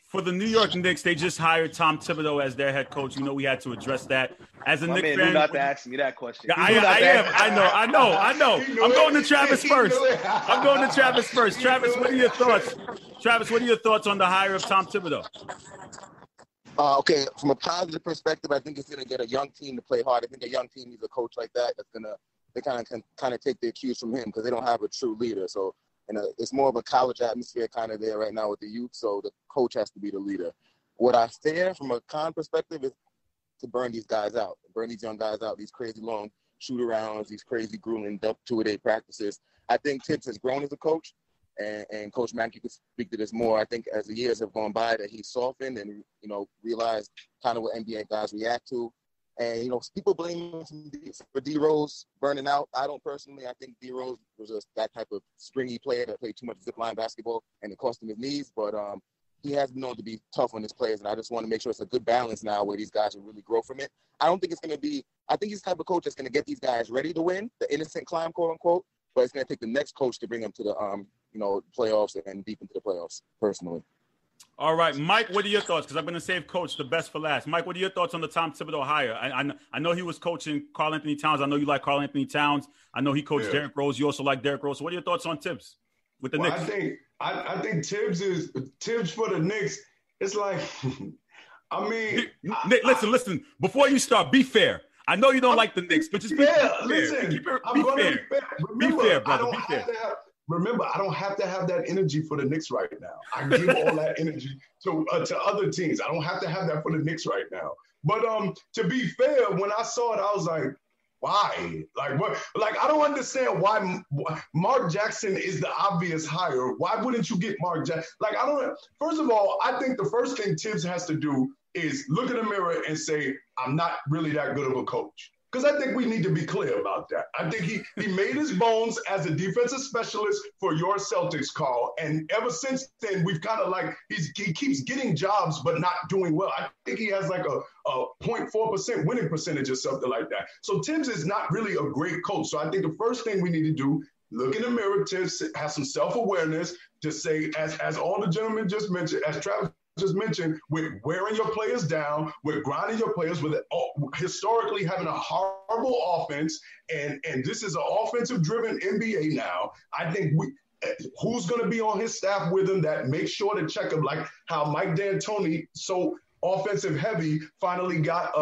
for the New York Knicks, they just hired Tom Thibodeau as their head coach. We had to address that. As a Knicks fan, do not ask me that question. I know. I'm going to Travis first. Travis, what are your thoughts? Travis, what are your thoughts on the hire of Tom Thibodeau? Okay, from a positive perspective, I think it's going to get a young team to play hard. I think a young team needs a coach like that that's going to kind of take their cues from him because they don't have a true leader. So, it's more of a college atmosphere kind of there right now with the youth. So the coach has to be the leader. What I fear from a con perspective is to burn these guys out, burn these young guys out, these crazy long shoot-arounds, these crazy grueling two-a-day practices. I think Tibbs has grown as a coach. And Coach Mankey could speak to this more. I think as the years have gone by that he's softened and, realized kind of what NBA guys react to. And, people blame him for D-Rose burning out. I don't personally. I think D-Rose was just that type of springy player that played too much zipline basketball and it cost him his knees. But he has been known to be tough on his players, and I just want to make sure it's a good balance now where these guys will really grow from it. I don't think it's going to be – I think he's the type of coach that's going to get these guys ready to win, the innocent climb, quote-unquote, but it's going to take the next coach to bring them to the playoffs and deep into the playoffs, personally. All right, Mike, what are your thoughts? Because I'm going to save Coach the best for last. Mike, what are your thoughts on the Tom Thibodeau hire? I know he was coaching Karl Anthony Towns. I know you like Karl Anthony Towns. I know he coached Derrick Rose. You also like Derrick Rose. So what are your thoughts on Tibbs with the Knicks? I think Tibbs for the Knicks. It's like, Nick, listen. Before you start, be fair. I know you don't like the Knicks, but just be fair. Listen, be fair. Remember, be fair, brother. Be fair. Remember, I don't have to have that energy for the Knicks right now. I give all that energy to other teams. I don't have to have that for the Knicks right now. But to be fair, when I saw it, I was like, why? Like what? Like I don't understand why Mark Jackson is the obvious hire. Why wouldn't you get Mark Jackson? Like I don't. First of all, I think the first thing Tibbs has to do is look in the mirror and say, I'm not really that good of a coach. Because I think we need to be clear about that. I think he made his bones as a defensive specialist for your Celtics, Carl. And ever since then, we've kind of like, he keeps getting jobs but not doing well. I think he has like a 0.4% winning percentage or something like that. So Tibbs is not really a great coach. So I think the first thing we need to do, look in the mirror, Tibbs has some self-awareness to say, as all the gentlemen just mentioned, as Travis just mentioned, with wearing your players down, with grinding your players, with historically having a horrible offense, and this is an offensive-driven NBA now. I think who's going to be on his staff with him that makes sure to check him, like how Mike D'Antoni, so offensive heavy, finally got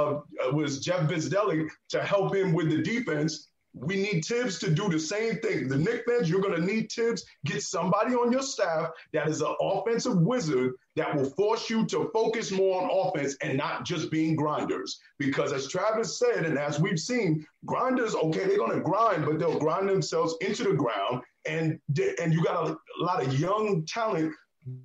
was Jeff Vizdelli to help him with the defense. We need Tibbs to do the same thing. The Knicks fans, you're going to need Tibbs. Get somebody on your staff that is an offensive wizard that will force you to focus more on offense and not just being grinders. Because as Travis said, and as we've seen, grinders, okay, they're going to grind, but they'll grind themselves into the ground. And you got a lot of young talent.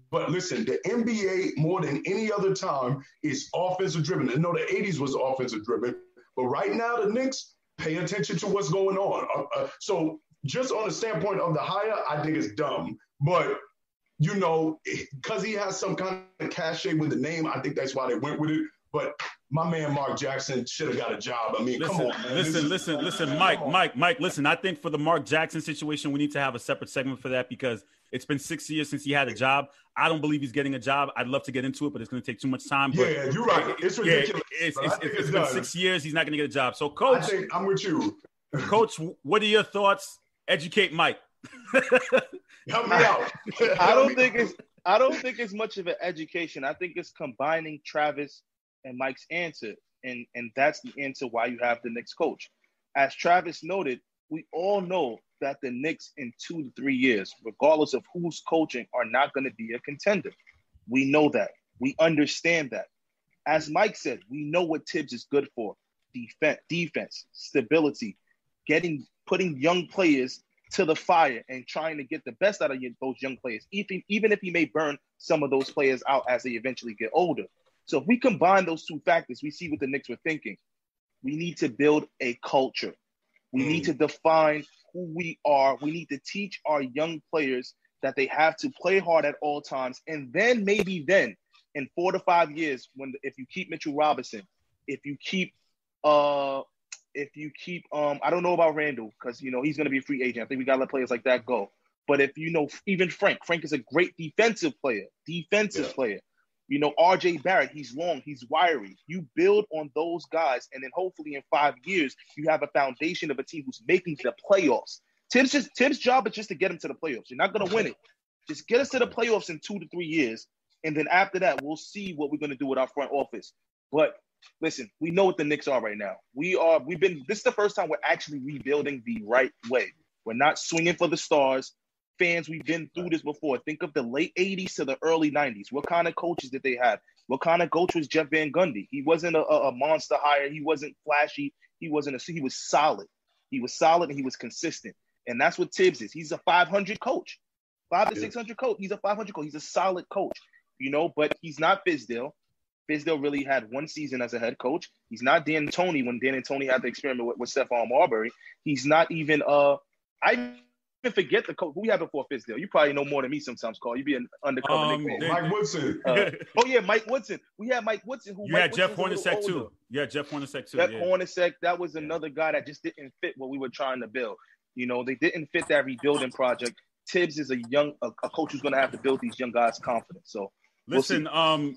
But listen, the NBA, more than any other time, is offensive driven. I know the 80s was offensive driven, but right now the Knicks, pay attention to what's going on. So just on the standpoint of the hire, I think it's dumb. But, because he has some kind of cachet with the name, I think that's why they went with it. But my man Mark Jackson should have got a job. I mean, come on, man. Listen, Mike, listen, I think for the Mark Jackson situation, we need to have a separate segment for that because it's been 6 years since he had a job. I don't believe he's getting a job. I'd love to get into it, but it's going to take too much time. But yeah, you're right. It's ridiculous. It's been 6 years. He's not going to get a job. So, Coach. I think I'm with you. Coach, what are your thoughts? Educate Mike. Help me out. I don't think it's much of an education. I think it's combining Travis and Mike's answer. And that's the answer why you have the Knicks coach. As Travis noted, we all know that the Knicks in 2 to 3 years, regardless of who's coaching, are not going to be a contender. We know that. We understand that. As Mike said, we know what Tibbs is good for. Defense, stability, putting young players to the fire and trying to get the best out of those young players, even if he may burn some of those players out as they eventually get older. So if we combine those two factors, we see what the Knicks were thinking. We need to build a culture. We need to define who we are. We need to teach our young players that they have to play hard at all times. And then maybe in 4 to 5 years, if you keep Mitchell Robinson, if you keep I don't know about Randall because he's going to be a free agent. I think we got to let players like that go. But if even Frank is a great defensive player. RJ Barrett, he's long, he's wiry. You build on those guys, and then hopefully in 5 years, you have a foundation of a team who's making the playoffs. Tibbs' job is just to get him to the playoffs. You're not going to win it. Just get us to the playoffs in 2 to 3 years, And then after that, we'll see what we're going to do with our front office. But listen, we know what the Knicks are right now. This is the first time we're actually rebuilding the right way. We're not swinging for the stars. Fans, we've been through this before. Think of the late 80s to the early 90s. What kind of coaches did they have? What kind of coach was Jeff Van Gundy? He wasn't a monster hire. He wasn't flashy. He was solid. He was solid and he was consistent. And that's what Tibbs is. He's a 500 coach. 500 to 600 coach. He's a 500 coach. He's a solid coach, but he's not Fizdale. Fizdale really had one season as a head coach. He's not D'Antoni when D'Antoni had to experiment with Stephon Marbury. He's not even I even forget the coach. Who we had before Fizdale? You probably know more than me sometimes, Carl. You be an undercover Knicks fan. Mike Woodson. Mike Woodson. We had Mike Woodson. Jeff Hornacek too. Yeah, Jeff Hornacek too. Jeff Hornacek, that was another guy that just didn't fit what we were trying to build. They didn't fit that rebuilding project. Tibbs is a coach who's going to have to build these young guys' confidence. So listen,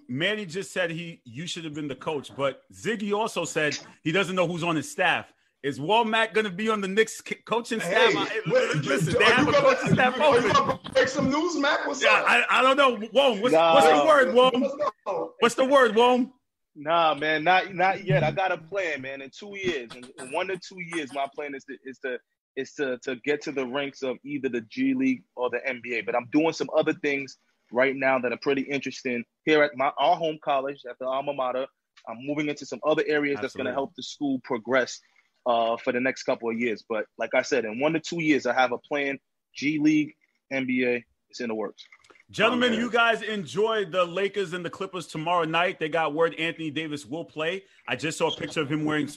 Manny just said you should have been the coach, but Ziggy also said he doesn't know who's on his staff. Is Womack going to be on the Knicks coaching staff? Listen, they have a coaching staff open. You want to break some news, Mac? What's up? I don't know. Wom, what's the word, Wom? What's the word, Wom? Nah, man, not yet. I got a plan, man. In 2 years, in 1 to 2 years, my plan is to get to the ranks of either the G League or the NBA. But I'm doing some other things right now that are pretty interesting here at our home college, at the alma mater. I'm moving into some other areas that's going to help the school progress for the next couple of years. But like I said, in 1 to 2 years, I have a plan. G League, NBA, it's in the works. Gentlemen, you guys enjoy the Lakers and the Clippers tomorrow night. They got word Anthony Davis will play. I just saw a picture of him wearing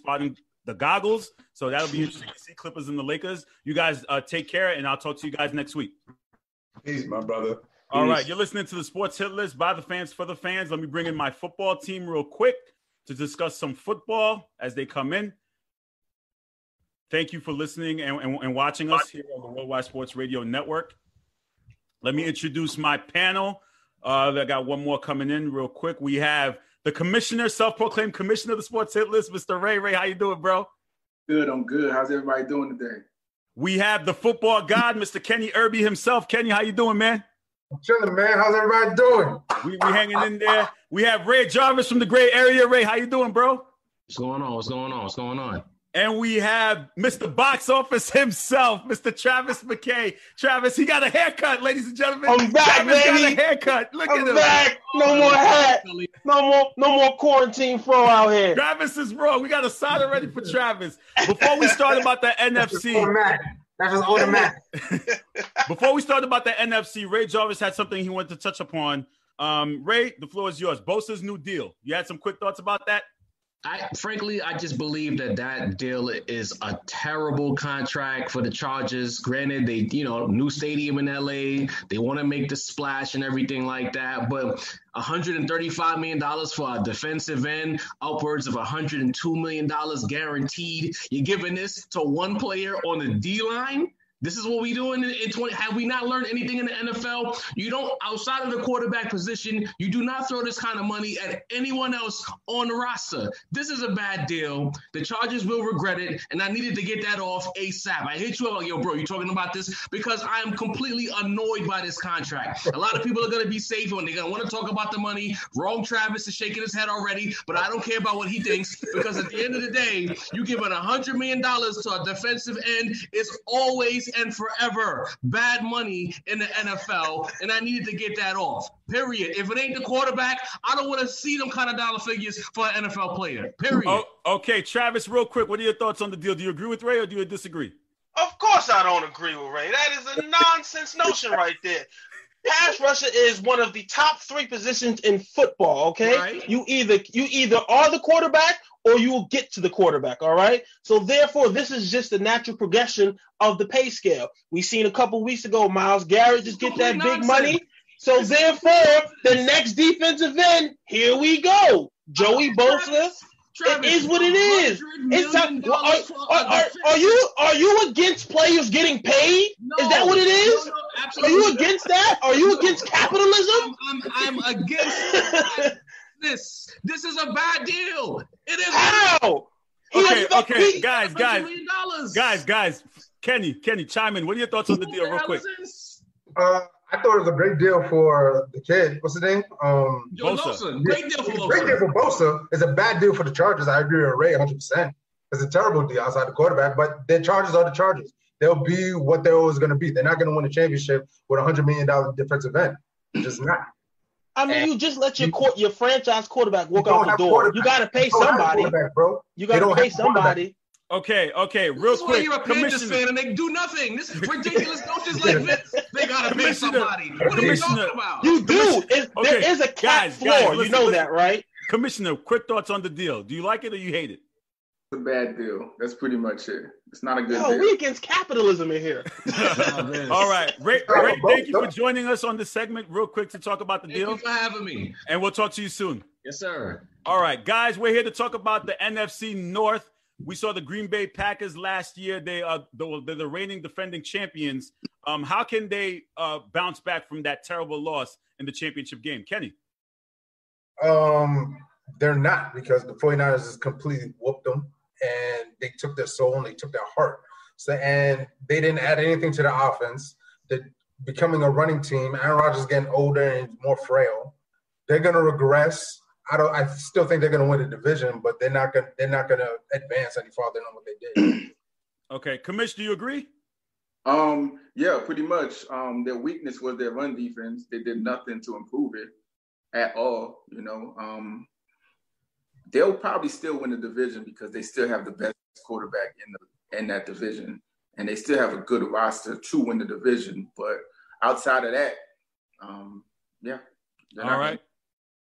the goggles. So that'll be interesting to see Clippers and the Lakers. You guys take care, and I'll talk to you guys next week. Peace, my brother. All right, you're listening to the Sports Hit List by the fans for the fans. Let me bring in my football team real quick to discuss some football as they come in. Thank you for listening and watching us here on the Worldwide Sports Radio Network. Let me introduce my panel. I got one more coming in real quick. We have the commissioner, self-proclaimed commissioner of the Sports Hit List, Mr. Ray. Ray, how you doing, bro? Good, I'm good. How's everybody doing today? We have the football god, Mr. Kenny Irby himself. Kenny, how you doing, man? I'm chilling, man. How's everybody doing? We hanging in there. We have Ray Jarvis from the Gray Area. Ray, how you doing, bro? What's going on? And we have Mr. Box Office himself, Mr. Travis McKay. Travis, he got a haircut, ladies and gentlemen. I'm back, Travis baby. got a haircut. Look at him. I'm back. No more hat. No more quarantine fro out here. Travis is wrong. We got a sign already for Travis. Before we start about the NFC. That's just automatic. Before we start about the NFC, Ray Jarvis had something he wanted to touch upon. Ray, the floor is yours. Bosa's new deal. You had some quick thoughts about that? Frankly, I just believe that deal is a terrible contract for the Chargers. Granted, they, new stadium in LA, they want to make the splash and everything like that. But $135 million for a defensive end, upwards of $102 million guaranteed. You're giving this to one player on the D-line? This is what we do in 20. Have we not learned anything in the NFL? You don't, outside of the quarterback position, you do not throw this kind of money at anyone else on the roster. This is a bad deal. The Chargers will regret it, and I needed to get that off ASAP. I hit you up, yo, bro, you talking about this? Because I am completely annoyed by this contract. A lot of people are going to be safe when they're going to want to talk about the money. Wrong Travis is shaking his head already, but I don't care about what he thinks, because at the end of the day, you giving $100 million to a defensive end is always and forever bad money in the NFL, and I needed to get that off. Period. If it ain't the quarterback, I don't want to see them kind of dollar figures for an NFL player. Period. Oh, okay, Travis, real quick, what are your thoughts on the deal? Do you agree with Ray or do you disagree? Of course I don't agree with Ray. That is a nonsense notion right there. Pass rusher is one of the top 3 positions in football, okay? Right. You either are the quarterback or you will get to the quarterback, all right? So therefore, this is just the natural progression of the pay scale. We seen a couple weeks ago, Myles Garrett just get that big money. So therefore, the next defensive end, here we go. Joey Bosa. It is what it is. It's are you against players getting paid? No, is that what it is? No, are you against that? Are you against capitalism? I'm against this. This is a bad deal. It is. How? Okay, guys. Kenny, chime in. What are your thoughts on the deal, real quick? I I thought it was a great deal for the kid. What's his name? Bosa. Great deal for Bosa. Great deal for Bosa. It's a bad deal for the Chargers. I agree with Ray 100%. It's a terrible deal outside the quarterback, but the Chargers are the Chargers. They'll be what they're always going to be. They're not going to win a championship with a $100 million defensive end. They're just not. I mean, you just let your franchise quarterback walk out the door. You got to pay somebody, bro. You got to pay somebody. Okay, real this quick. You're a Panthers fan and they do nothing. This is ridiculous coaches like this. They got to pay somebody. What are you talking about? You do. There is a cap floor. You know that, right? Commissioner, quick thoughts on the deal. Do you like it or you hate it? It's a bad deal. That's pretty much it. It's not a good deal. We against capitalism in here. All right. Ray, thank you for joining us on this segment real quick to talk about the deal. Thank you for having me. And we'll talk to you soon. Yes, sir. All right, guys, we're here to talk about the NFC North. We saw the Green Bay Packers last year. They're the reigning defending champions. How can they bounce back from that terrible loss in the championship game? Kenny? They're not, because the 49ers just completely whooped them, and they took their soul and they took their heart. So, and they didn't add anything to the offense. They're becoming a running team. Aaron Rodgers is getting older and more frail. They're going to regress. I still think they're going to win the division, but they're not going to advance any farther than what they did. Okay, Commish, do you agree? Yeah, pretty much. Their weakness was their run defense. They did nothing to improve it at all. You know, they'll probably still win the division because they still have the best quarterback in that division, and they still have a good roster to win the division. But outside of that, yeah. All right.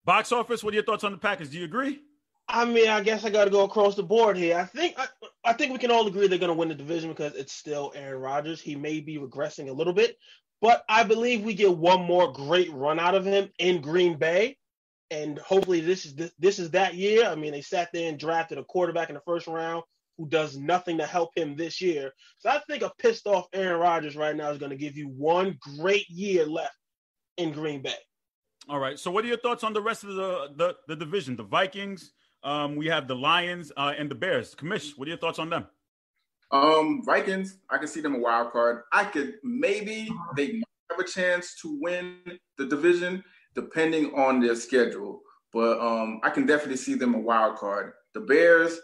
Box office, what are your thoughts on the Packers? Do you agree? I mean, I guess I got to go across the board here. I think we can all agree they're going to win the division because it's still Aaron Rodgers. He may be regressing a little bit, but I believe we get one more great run out of him in Green Bay, and hopefully this is that year. I mean, they sat there and drafted a quarterback in the first round who does nothing to help him this year. So I think a pissed off Aaron Rodgers right now is going to give you one great year left in Green Bay. All right. So what are your thoughts on the rest of the division? The Vikings, we have the Lions and the Bears. Commish, what are your thoughts on them? Vikings, I can see them a wild card. They might have a chance to win the division depending on their schedule. But I can definitely see them a wild card. The Bears,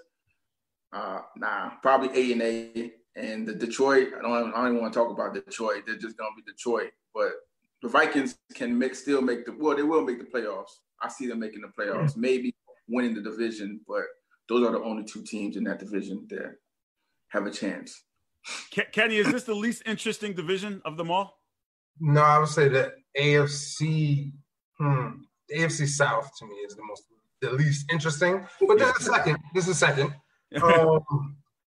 probably 8-8. And the Detroit, I don't even want to talk about Detroit. They're just going to be Detroit. But the Vikings can still make they will make the playoffs. I see them making the playoffs, maybe winning the division, but those are the only two teams in that division that have a chance. Kenny, is this the least interesting division of them all? No, I would say the AFC South to me is the least interesting. But this is second.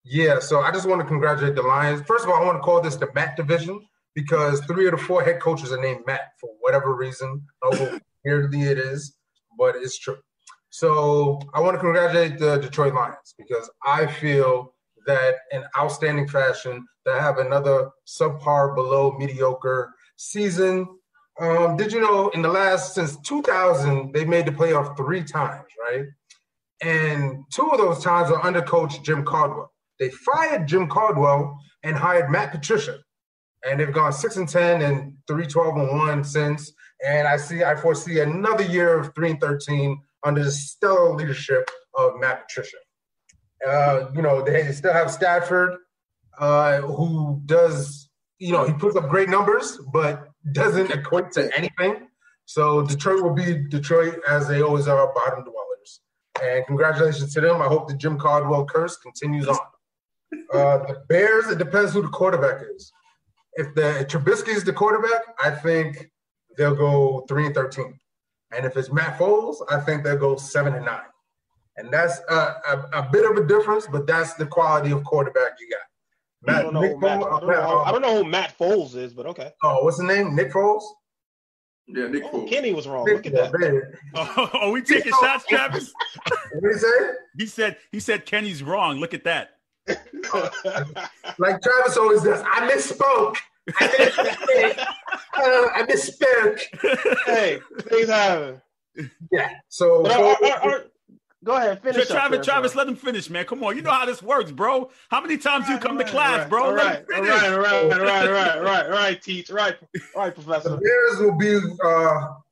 Yeah, so I just want to congratulate the Lions. First of all, I want to call this the Matt division, because 3 of the 4 head coaches are named Matt for whatever reason. Weirdly it is, but it's true. So I want to congratulate the Detroit Lions because I feel that in outstanding fashion, they have another subpar below mediocre season. Did you know since 2000, they made the playoff 3 times, right? And 2 of those times are under coach Jim Caldwell. They fired Jim Caldwell and hired Matt Patricia. And they've gone 6-10 and 3-12-1 since. And I foresee another year of 3-13 under the stellar leadership of Matt Patricia. They still have Stafford, who does, he puts up great numbers, but doesn't equate to anything. So Detroit will be Detroit, as they always are, bottom dwellers. And congratulations to them. I hope the Jim Caldwell curse continues on. The Bears, it depends who the quarterback is. If Trubisky is the quarterback, I think they'll go 3-13. And if it's Matt Foles, I think they'll go 7-9. And that's a bit of a difference, but that's the quality of quarterback you got. I don't know who Matt Foles is, but okay. Oh, what's the name? Nick Foles? Yeah, Nick Foles. Kenny was wrong. Look at that. Are we taking shots, Travis? What did he say? He said Kenny's wrong. Look at that. Like Travis always does. I misspoke. I misspoke. Hey, things happen. Yeah. So Go ahead, finish up. Travis, let him finish, man. Come on, you know how this works, bro. How many times do you come to class, bro? All right, Teach. Right, Professor. The Bears will be.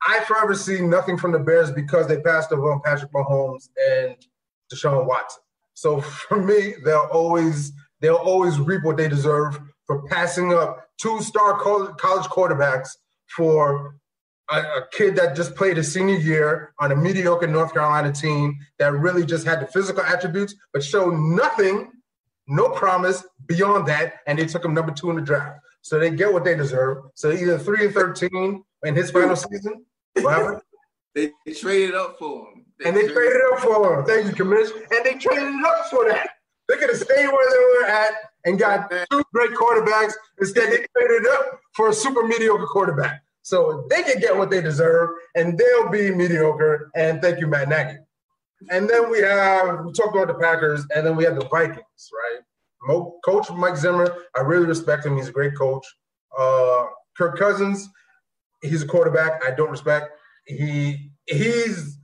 I forever see nothing from the Bears because they passed over on Patrick Mahomes and Deshaun Watson. So for me, they'll always reap what they deserve for passing up 2-star college quarterbacks for a kid that just played his senior year on a mediocre North Carolina team that really just had the physical attributes but showed nothing, no promise beyond that, and they took him number 2 in the draft. So they get what they deserve. So either 3-13 in his final season, whatever. They traded up for him. Thank you, Commish. And they traded up for that. They could have stayed where they were at and got 2 great quarterbacks. Instead, they traded up for a super mediocre quarterback. So they can get what they deserve, and they'll be mediocre. And thank you, Matt Nagy. And then we talked about the Packers, and then we have the Vikings, right? Coach Mike Zimmer, I really respect him. He's a great coach. Kirk Cousins, he's a quarterback I don't respect. He's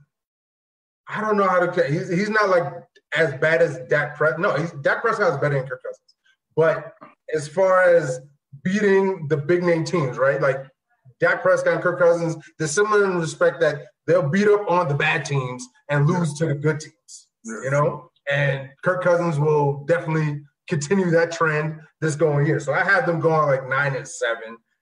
I don't know how to – he's not like as bad as Dak Prescott. No, Dak Prescott is better than Kirk Cousins. But as far as beating the big-name teams, right, like Dak Prescott and Kirk Cousins, they're similar in respect that they'll beat up on the bad teams and lose to the good teams, you know? And Kirk Cousins will definitely continue that trend this going year. So I have them going like 9-7.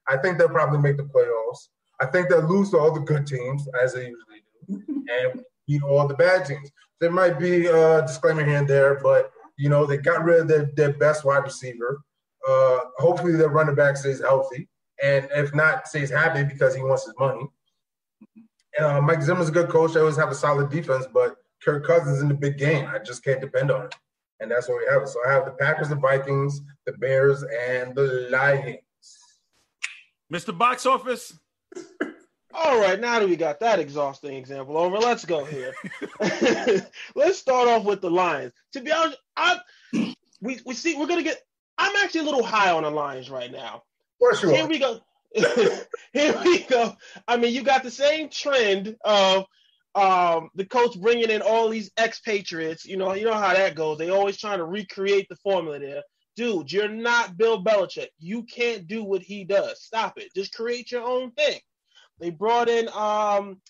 I think they'll probably make the playoffs. I think they'll lose to all the good teams, as they usually do, and beat all the bad teams. There might be a disclaimer here and there, but, you know, they got rid of their best wide receiver. Hopefully their running back stays healthy. And if not, stays happy because he wants his money. Mike Zimmer's a good coach. They always have a solid defense, but Kirk Cousins in the big game. I just can't depend on it. And that's what we have. So I have the Packers, the Vikings, the Bears, and the Lions. Mr. Box Office. All right, now that we got that exhausting example over, let's go here. Let's start off with the Lions. To be honest, we're gonna get. I'm actually a little high on the Lions right now. For sure. Here we go. Here we go. I mean, you got the same trend of the coach bringing in all these expatriates. You know how that goes. They always trying to recreate the formula there. Dude, you're not Bill Belichick. You can't do what he does. Stop it. Just create your own thing. They brought in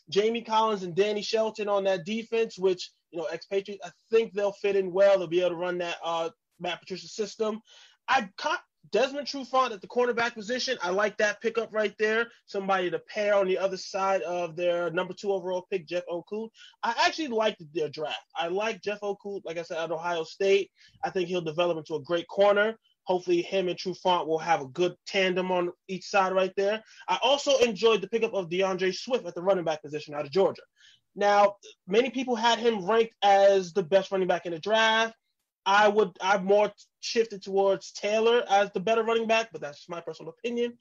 Jamie Collins and Danny Shelton on that defense, which, you know, expatriates, I think they'll fit in well. They'll be able to run that Matt Patricia system. Desmond Trufant at the cornerback position, I like that pickup right there. Somebody to pair on the other side of their number 2 overall pick, Jeff Okudah. I actually liked their draft. I like Jeff Okudah, like I said, at Ohio State. I think he'll develop into a great corner. Hopefully him and Trufant will have a good tandem on each side right there. I also enjoyed the pickup of DeAndre Swift at the running back position out of Georgia. Now, many people had him ranked as the best running back in the draft. I've more shifted towards Taylor as the better running back, but that's my personal opinion.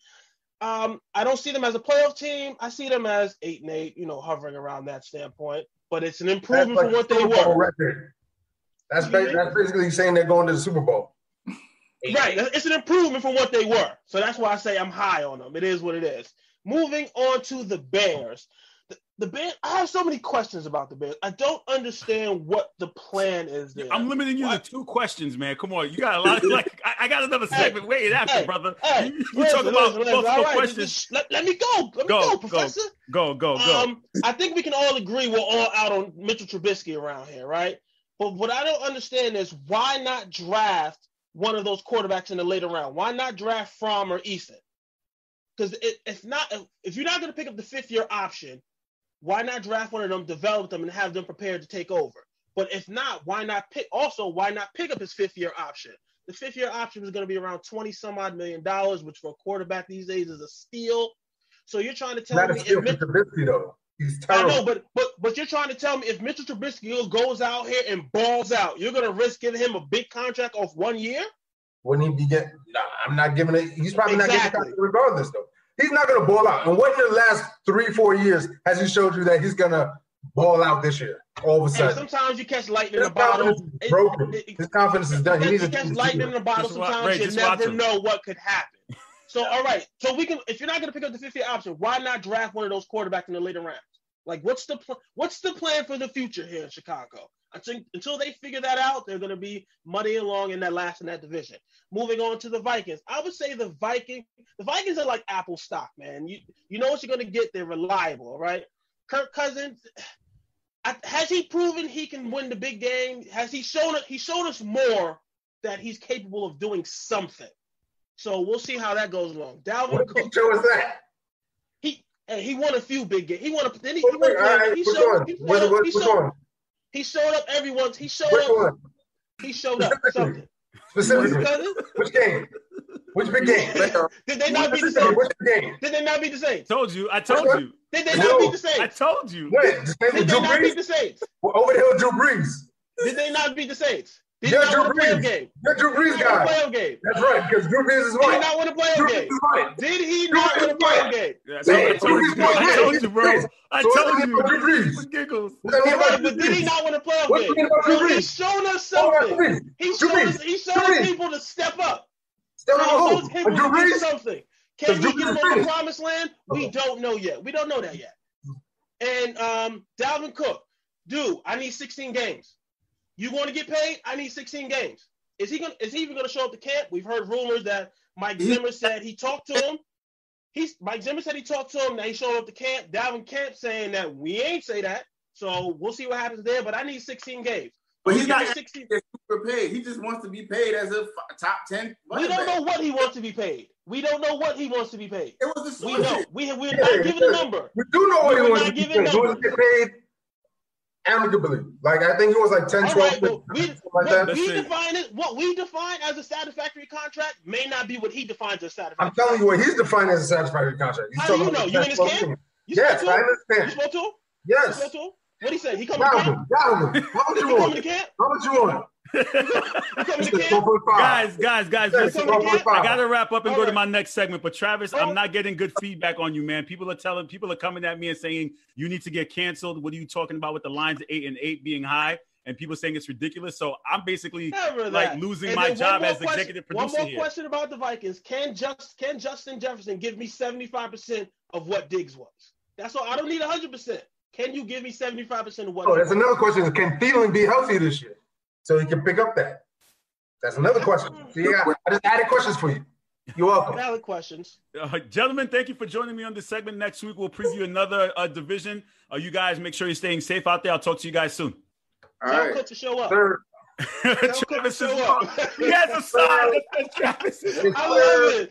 I don't see them as a playoff team. I see them as 8-8, you know, hovering around that standpoint. But it's an improvement from what they were. Record. That's basically saying they're going to the Super Bowl. Right. It's an improvement from what they were. So that's why I say I'm high on them. It is what it is. Moving on to the Bears. The Bears, I have so many questions about the Bears. I don't understand what the plan is there. I'm limiting you to 2 questions, man. Come on. You got a lot. I got another segment waiting after, brother. You talk about multiple questions. Let me go. Let me go, Professor. Go. I think we can all agree we're all out on Mitchell Trubisky around here, right? But what I don't understand is why not draft one of those quarterbacks in the later round? Why not draft Fromm or Eason? Because if you're not going to pick up the 5th-year option, why not draft one of them, develop them, and have them prepared to take over? But if not, why not pick up his 5th-year option? The 5th-year option is going to be around $20-some-odd million, which for a quarterback these days is a steal. So you're trying to tell me if Trubisky, though. He's terrible. I know, but you're trying to tell me if Mitchell Trubisky goes out here and balls out, you're going to risk giving him a big contract off 1 year? Wouldn't he be getting? No, I'm not giving it. He's probably not getting a contract regardless, though. He's not going to ball out. And what in the last 3-4 years has he showed you that he's going to ball out this year? All of a sudden. And sometimes you catch lightning in a bottle. Broken. His confidence is done. He needs to catch lightning in a bottle. Sometimes you never know what could happen. So, all right. So we can. If you're not going to pick up the 5th-year option, why not draft one of those quarterbacks in the later rounds? Like, what's the plan for the future here in Chicago? I think until they figure that out, they're going to be muddying along in that division. Moving on to the Vikings, I would say the Vikings are like Apple stock, man. You know what you're going to get. They're reliable, right? Kirk Cousins, has he proven he can win the big game? Has he shown it? He showed us more that he's capable of doing something. So we'll see how that goes along. Dalvin Cook. What show is that? He won a few big games. He showed up every once. He showed up something. Specifically, which game? Which big game? Did they not beat the Saints? Which game? Did they not beat the Saints? I told you. Did they not beat the Saints? I told you. Wait, did they not beat the Saints? Over the hill, Drew Brees. Did they not beat the Saints? Did You're he not win a playoff game? You're Drew Brees guy. Playoff game. That's right, because Drew Brees is Did he right. not win a playoff game? Did he not win a playoff game? I told you, bro. I told you. Drew Brees. Giggles. Right, but did he not win a playoff game? He's shown us something. He's shown us people to step up. Step up who? Drew Brees? Something. Can he get him on the promised land? We don't know yet. We don't know that yet. And Dalvin Cook, dude, I need 16 games. You want to get paid? I need 16 games. Is he even going to show up to camp? We've heard rumors that Mike Zimmer said he talked to him. Mike Zimmer said he talked to him. That he showed up to camp. Dalvin Camp saying that we ain't say that. So we'll see what happens there. But I need 16 games. But he's not 16 super paid. He just wants to be paid as a top 10. We don't know what he wants to be paid. We don't know what he wants to be paid. It was we know. We're not giving a number. We do know what he wants to be paid. He wants to get paid amicably. Like, I think he was like 10, 12. What we define as a satisfactory contract may not be what he defines as satisfactory. I'm telling you what he's defined as a satisfactory contract. How do you know? You in his camp? Yes, I understand. You spoke to him? Yes. You spoke to him? What he say? He coming to camp? How much you want? How much you want? Guys, listen, I gotta wrap up and go to my next segment. But Travis, I'm not getting good feedback on you, man. People are coming at me and saying you need to get canceled. What are you talking about with the lines 8-8 being high? And people saying it's ridiculous. So I'm basically like losing my job as executive producer. One more question about the Vikings. Can Justin Jefferson give me 75% of what Diggs was? That's all. I don't need 100%. Can you give me 75% of what? Oh, that's another question. Can Thielen be healthy this year so he can pick up that? That's another question. So I just added questions for you. You're welcome. Valid questions. Gentlemen, thank you for joining me on this segment. Next week, we'll preview another division. You guys make sure you're staying safe out there. I'll talk to you guys soon. Tell Cook to show up. Travis is he has a sign that says Travis is I love it.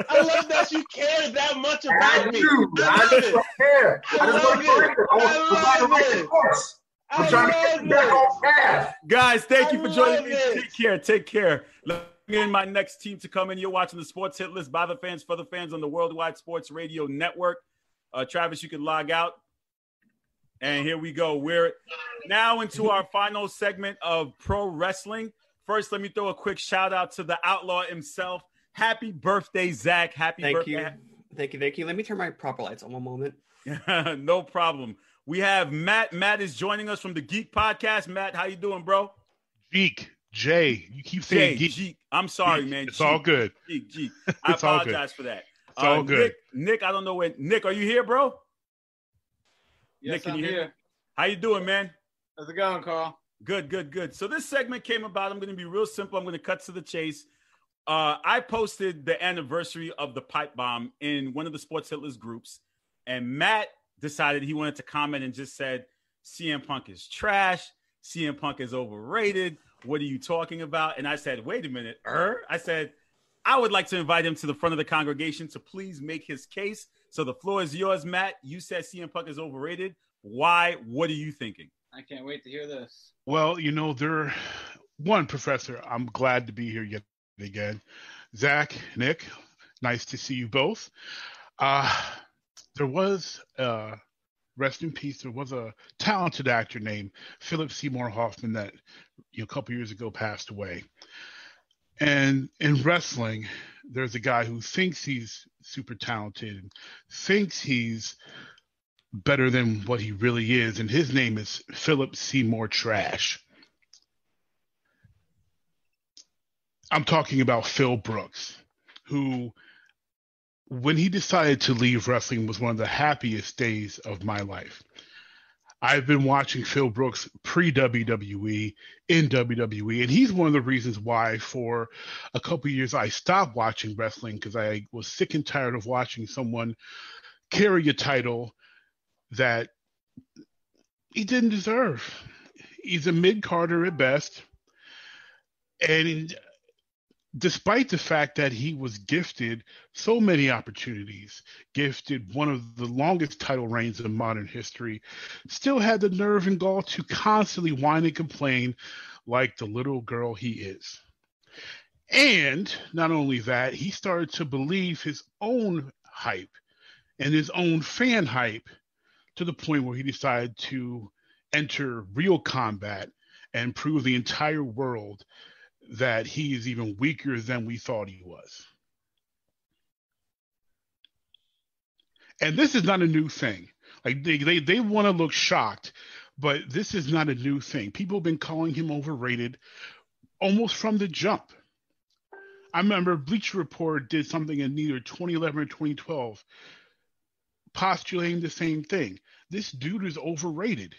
I love that you care that much about me. I just care. I love it. Guys, thank you for joining me. Take care. Let me in my next team to come in. You're watching the Sports Hit List by the fans, for the fans on the Worldwide Sports Radio Network. Travis, you can log out. And here we go. We're now into our final segment of pro wrestling. First, let me throw a quick shout out to the Outlaw himself. Happy birthday, Zach. Happy birthday. Thank you. Let me turn my proper lights on one moment. No problem. We have Matt. Matt is joining us from the Geek Podcast. Matt, how you doing, bro? Geek. Jay. You keep saying Geek. I'm sorry, Geek. Man. It's all good. Geek. I apologize for that. It's all good. Nick, I don't know when. Nick, are you here, bro? Yes, Nick, I'm here. How you doing, man? How's it going, Carl? Good. So this segment came about. I'm going to be real simple. I'm going to cut to the chase. I posted the anniversary of the pipe bomb in one of the Sports Hit List groups, and Matt decided he wanted to comment and just said, CM Punk is trash. CM Punk is overrated. What are you talking about? And I said, wait a minute. I said, I would like to invite him to the front of the congregation to please make his case. So the floor is yours, Matt. You said CM Punk is overrated. Why? What are you thinking? I can't wait to hear this. Well, Professor, I'm glad to be here yet again. Zach, Nick, nice to see you both. There was, rest in peace, there was a talented actor named Philip Seymour Hoffman that a couple years ago passed away. And in wrestling, there's a guy who thinks he's super talented and thinks he's better than what he really is, and his name is Philip Seymour Trash. I'm talking about Phil Brooks, who when he decided to leave wrestling was one of the happiest days of my life. I've been watching Phil Brooks pre-WWE, in WWE, and he's one of the reasons why for a couple of years I stopped watching wrestling, because I was sick and tired of watching someone carry a title that he didn't deserve. He's a mid-carder at best, and despite the fact that he was gifted so many opportunities, gifted one of the longest title reigns in modern history, still had the nerve and gall to constantly whine and complain like the little girl he is. And not only that, he started to believe his own hype and his own fan hype to the point where he decided to enter real combat and prove the entire world that he is even weaker than we thought he was. And this is not a new thing. Like they want to look shocked, but this is not a new thing. People have been calling him overrated almost from the jump. I remember Bleacher Report did something in either 2011 or 2012 postulating the same thing. This dude is overrated.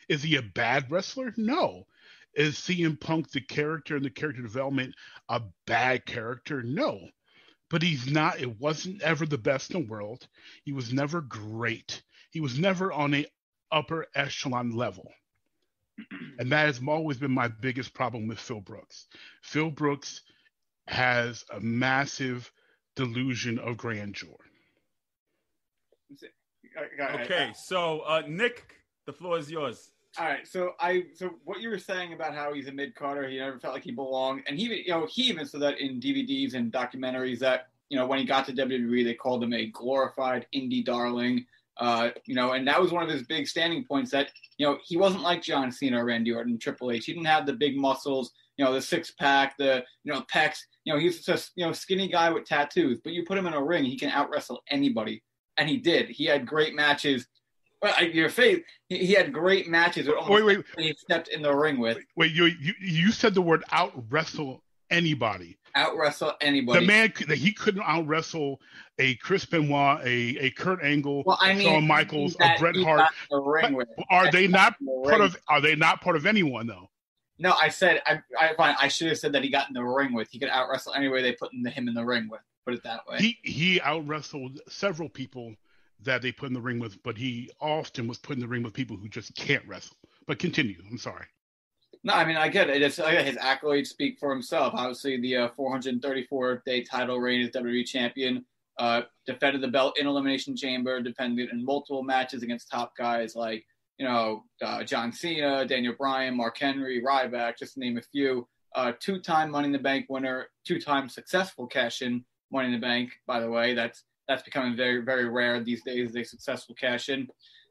Is he a bad wrestler? No. Is CM Punk, the character and the character development, a bad character? No. But he's not. It wasn't ever the best in the world. He was never great. He was never on a upper echelon level. And that has always been my biggest problem with Phil Brooks. Phil Brooks has a massive delusion of grandeur. Okay, so Nick, the floor is yours. All right, so what you were saying about how he's a mid-carder, he never felt like he belonged, and he even said that in DVDs and documentaries that when he got to WWE, they called him a glorified indie darling, and that was one of his big standing points that he wasn't like John Cena or Randy Orton, Triple H. He didn't have the big muscles, the six-pack, the pecs. He's just skinny guy with tattoos, but you put him in a ring, he can out-wrestle anybody, and he did. He had great matches. Well, your face. He had great matches. Wait. He stepped in the ring with. Wait, you said the word out wrestle anybody. Out wrestle anybody. The man he couldn't out wrestle a Chris Benoit, a Kurt Angle, Shawn Michaels, a Bret Hart. Are they not part of anyone though? No, I said I should have said that he got in the ring with. He could out wrestle anyway they put him in the ring with. Put it that way. He out wrestled several people that they put in the ring with, but he often was put in the ring with people who just can't wrestle. But continue. I'm sorry. No, I mean, I get it. His accolades speak for himself. Obviously, the 434-day title reign as WWE champion, defended the belt in Elimination Chamber, defended in multiple matches against top guys like, John Cena, Daniel Bryan, Mark Henry, Ryback, just to name a few. Two-time Money in the Bank winner, two-time successful cash-in Money in the Bank, by the way. That's becoming very, very rare these days, a successful cash-in.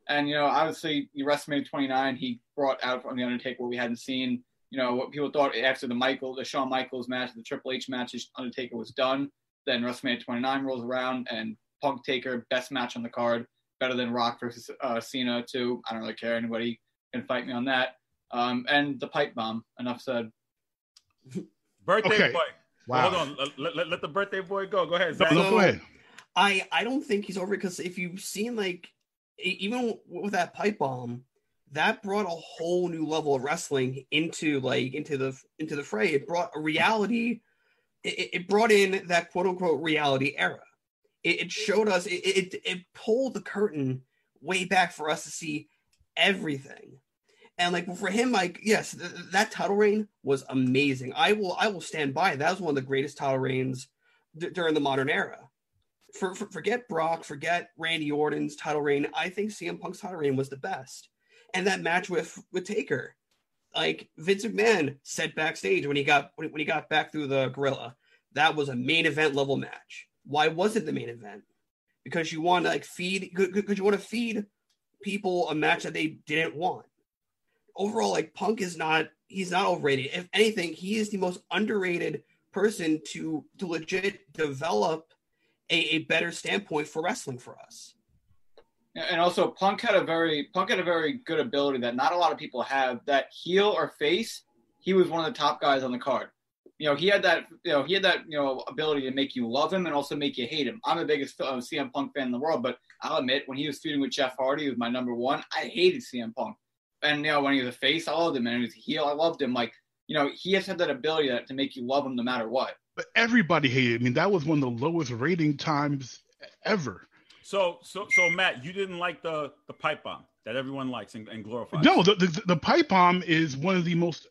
And, obviously, WrestleMania 29, he brought out from The Undertaker what we hadn't seen. What people thought after the Shawn Michaels match, the Triple H match, Undertaker was done. Then WrestleMania 29 rolls around, and Punk Taker, best match on the card, better than Rock versus Cena, too. I don't really care. Anybody can fight me on that. And the pipe bomb, enough said. Birthday boy. Wow. Hold on. Let the birthday boy go. Go ahead, Zach. Go ahead. I don't think he's over because if you've seen even with that pipe bomb, that brought a whole new level of wrestling into the fray. It brought a reality. It brought in that quote unquote reality era. It showed us. It pulled the curtain way back for us to see everything. And for him, yes, that title reign was amazing. I will stand by it. That was one of the greatest title reigns during the modern era. Forget Brock, forget Randy Orton's title reign. I think CM Punk's title reign was the best. And that match with Taker, Vince McMahon said backstage when he got back through the gorilla, that was a main event level match. Why was it the main event? Because you want to feed people a match that they didn't want. Overall, Punk he's not overrated. If anything, he is the most underrated person to legit develop a better standpoint for wrestling for us. And also, Punk had a very good ability that not a lot of people have. That heel or face, he was one of the top guys on the card. he had that ability to make you love him and also make you hate him. I'm the biggest CM Punk fan in the world, but I'll admit when he was feuding with Jeff Hardy, he was my number one. I hated CM Punk, and when he was a face, I loved him, and when he was a heel, I loved him. Like, he has had that ability to make you love him no matter what. But everybody hated. I mean, that was one of the lowest rating times ever. So Matt, you didn't like the pipe bomb that everyone likes and glorifies. No, the pipe bomb is one of the most,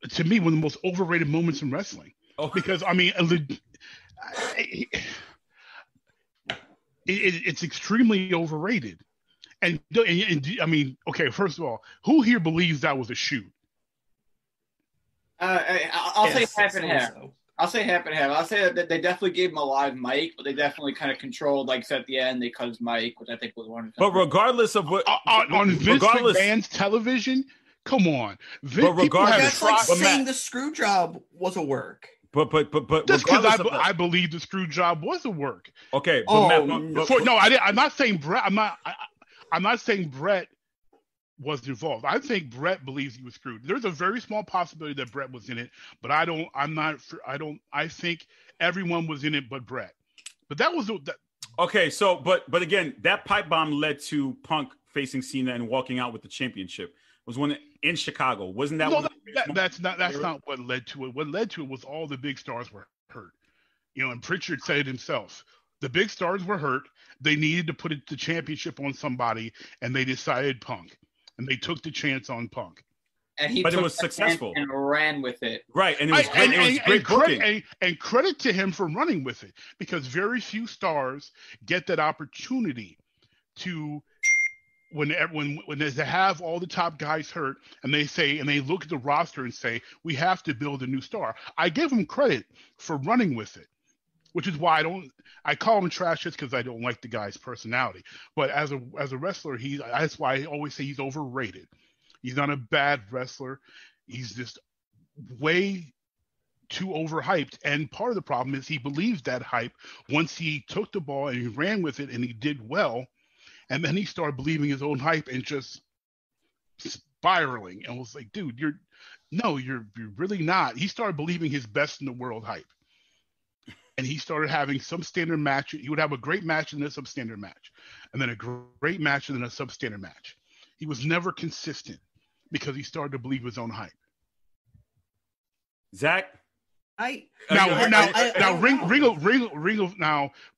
to me, one of the most overrated moments in wrestling. Oh. Because I mean, it's extremely overrated. And I mean, okay, first of all, who here believes that was a shoot? I'll say half and half. I'll say half and half. I'll say that they definitely gave him a live mic, but they definitely kind of controlled, like, at the end, they cut his mic, which I think was one of the. But regardless of what. On Vince McMahon's television, come on. That's like saying the screw job was a work. But just because I believe the screw job was a work. Okay. But I'm not saying Brett. I'm not saying Brett was involved. I think Brett believes he was screwed. There's a very small possibility that Brett was in it, but I think everyone was in it but Brett. But that was okay. So, but again, that pipe bomb led to Punk facing Cena and walking out with the championship. Was when in Chicago, wasn't that? No, that's not what led to it. What led to it was all the big stars were hurt. And Pritchard said it himself. The big stars were hurt. They needed to put the championship on somebody, and they decided Punk. And they took the chance on Punk. And it was successful and ran with it. Right. And it was great booking. And credit to him for running with it, because very few stars get that opportunity to, when they have all the top guys hurt and they look at the roster and say, we have to build a new star. I give him credit for running with it, which is why I call him trash just because I don't like the guy's personality. But as a wrestler, that's why I always say he's overrated. He's not a bad wrestler. He's just way too overhyped. And part of the problem is he believes that hype once he took the ball and he ran with it and he did well. And then he started believing his own hype and just spiraling. And was like, dude, you're really not. He started believing his best in the world hype. And he started having some standard match. He would have a great match and then a substandard match. And then a great match and then a substandard match. He was never consistent because he started to believe his own hype. Zach? Ring now,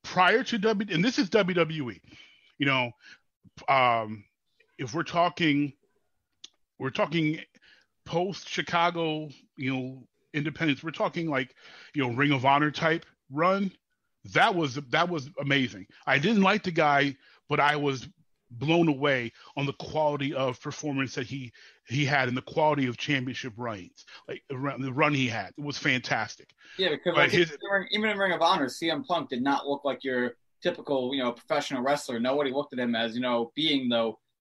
prior to and this is WWE, if we're talking post Chicago, independence, we're talking like, Ring of Honor type run. That was amazing. I didn't like the guy, but I was blown away on the quality of performance that he had and the quality of championship reigns, like around the run he had. It was fantastic. Yeah, because even in Ring of Honor, CM Punk did not look like your typical, professional wrestler. Nobody looked at him as, being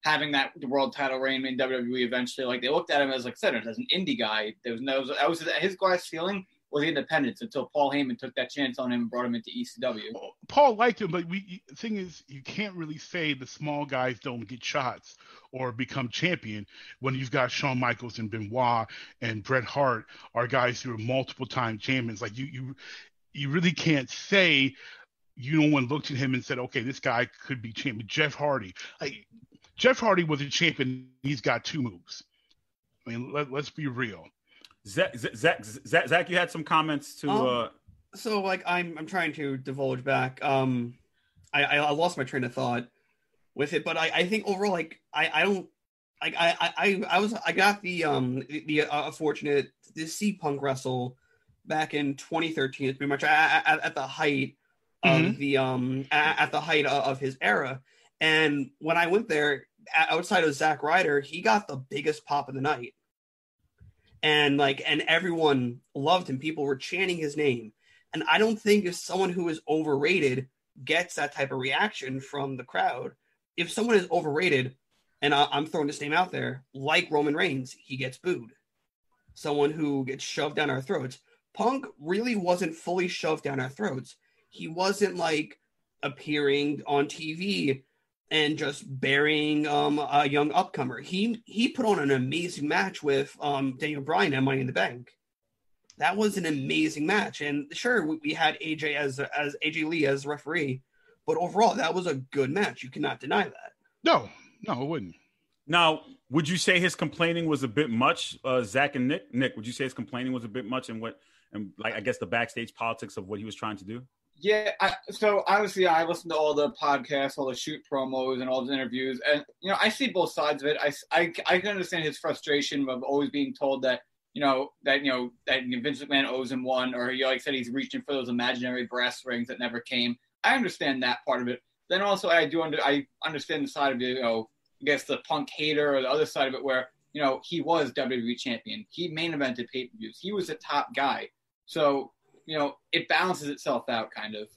having that world title reign in WWE eventually. Like, they looked at him as, like I said, as an indie guy. That was his glass ceiling was the independence until Paul Heyman took that chance on him and brought him into ECW. Paul liked him, but the thing is, you can't really say the small guys don't get shots or become champion when you've got Shawn Michaels and Benoit and Bret Hart are guys who are multiple time champions. Like, you really can't say no one looked at him and said, okay, this guy could be champion. Jeff Hardy was a champion. He's got two moves. I mean, let's be real. Zach, you had some comments to. So, like, I'm trying to divulge back. I lost my train of thought with it, but I think overall, like, I don't. Like, I got the fortunate to see Punk wrestle back in 2013. It's pretty much at the height of at the height of his era. And when I went there, outside of Zack Ryder, he got the biggest pop of the night. And everyone loved him. People were chanting his name. And I don't think if someone who is overrated gets that type of reaction from the crowd, if someone is overrated, and I'm throwing this name out there, like Roman Reigns, he gets booed. Someone who gets shoved down our throats. Punk really wasn't fully shoved down our throats. He wasn't appearing on TV and just burying a young upcomer. He put on an amazing match with Daniel Bryan at Money in the Bank. That was an amazing match. And sure, we had AJ as AJ Lee as referee, but overall, that was a good match. You cannot deny that. No, I wouldn't. Now, would you say his complaining was a bit much, Zach and Nick? Nick, would you say his complaining was a bit much, and I guess the backstage politics of what he was trying to do? Yeah, so obviously I listened to all the podcasts, all the shoot promos, and all the interviews, and I see both sides of it. I can understand his frustration of always being told that Vince McMahon owes him one, or like I said, he's reaching for those imaginary brass rings that never came. I understand that part of it. Then also I understand the side of I guess the Punk hater, or the other side of it where he was WWE champion, he main evented pay-per-views, he was a top guy, so. It balances itself out, kind of.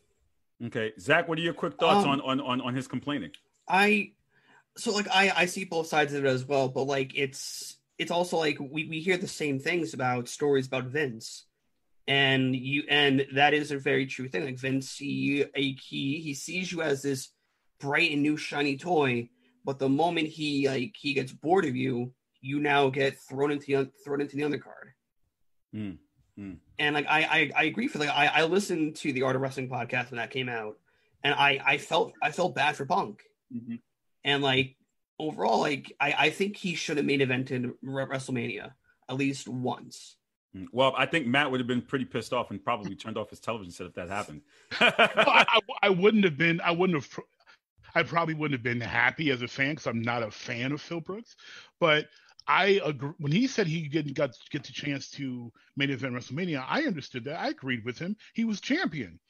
Okay, Zach, what are your quick thoughts on his complaining? I see both sides of it as well, but like it's also like we hear the same things about stories about Vince, and that is a very true thing. Like Vince, he sees you as this bright and new shiny toy, but the moment he gets bored of you, you now get thrown into the undercard. And like I agree for I listened to the Art of Wrestling podcast when that came out, and I felt bad for Punk. Mm-hmm. And like overall, like I think he should have main evented WrestleMania at least once. Well, I think Matt would have been pretty pissed off and probably turned off his television set if that happened. I wouldn't have been. I probably wouldn't have been happy as a fan because I'm not a fan of Phil Brooks, but. I agree. When he said he didn't get the chance to main event WrestleMania, I understood that. I agreed with him. He was champion.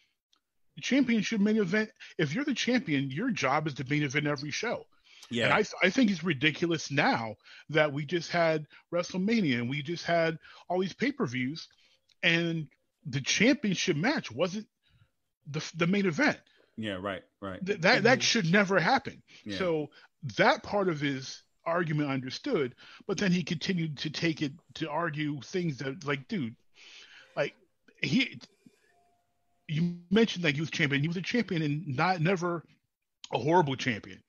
The champion should main event. If you're the champion, your job is to main event every show. Yeah. And I think it's ridiculous now that we just had WrestleMania and we just had all these pay-per-views, and the championship match wasn't the main event. Yeah, right. That should never happen. Yeah. So that part of his argument understood, but then he continued to take it to argue things that, like, dude, like you mentioned that he was champion. He was a champion and never a horrible champion,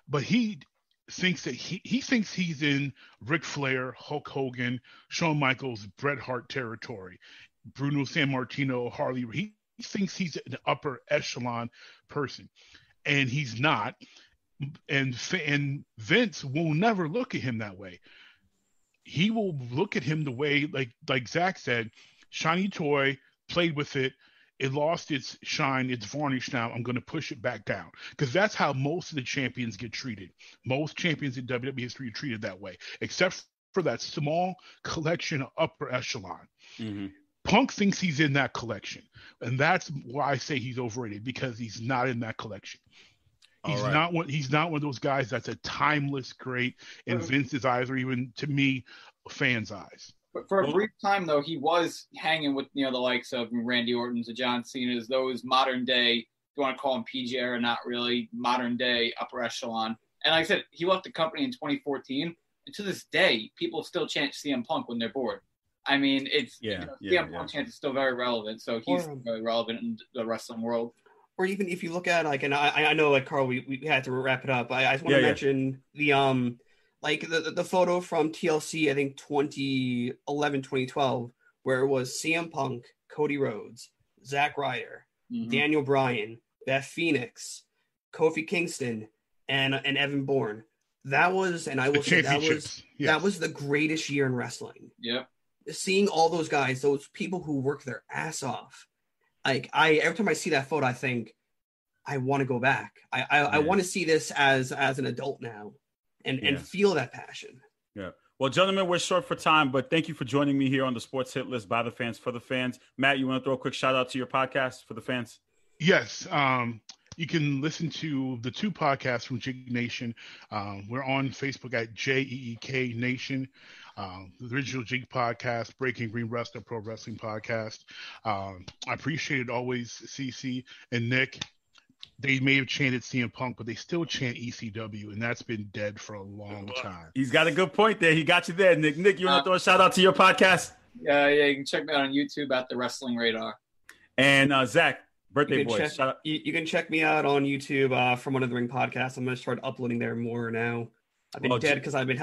but he thinks that he thinks he's in Ric Flair, Hulk Hogan, Shawn Michaels, Bret Hart territory, Bruno Sammartino, Harley. He thinks he's an upper echelon person, and he's not. And Vince will never look at him that way. He will look at him the way, like Zach said, shiny toy, played with it, it lost its shine, it's varnished now, I'm going to push it back down. Because that's how most of the champions get treated. Most champions in WWE history are treated that way, except for that small collection of upper echelon. Mm-hmm. Punk thinks he's in that collection. And that's why I say he's overrated, because he's not in that collection. He's not one of those guys that's a timeless great in Vince's eyes, or even to me, fans' eyes. But for a brief time, though, he was hanging with the likes of Randy Orton's, the John Cena's, those modern day, if you want to call him PG era, not really, modern day upper echelon. And like I said, he left the company in 2014, and to this day, people still chant CM Punk when they're bored. I mean, CM Punk chant is still very relevant, so he's very relevant in the wrestling world. Or even if you look at and I know Carl, we had to wrap it up. I just want to mention the photo from TLC, I think 2011, 2012, where it was CM Punk, Cody Rhodes, Zack Ryder, Daniel Bryan, Beth Phoenix, Kofi Kingston, and Evan Bourne. That was, and I will say that was the greatest year in wrestling. Yeah. Seeing all those guys, those people who work their ass off. Every time I see that photo, I think I want to go back. I want to see this as an adult now and feel that passion. Yeah. Well, gentlemen, we're short for time, but thank you for joining me here on the Sports Hit List by the fans for the fans. Matt, you want to throw a quick shout out to your podcast for the fans? Yes. You can listen to the two podcasts from Jig Nation. We're on Facebook at JEEK Nation. The original Jig podcast, Breaking Green Wrestler Pro Wrestling podcast. I appreciate it always, CC and Nick. They may have chanted CM Punk, but they still chant ECW, and that's been dead for a long time. He's got a good point there. He got you there, Nick. Nick, you want to throw a shout out to your podcast? Yeah, you can check me out on YouTube at The Wrestling Radar. And Zach, birthday boy. Shout out. You can check me out on YouTube from One of the Ring podcast. I'm going to start uploading there more now. I've been dead because I've been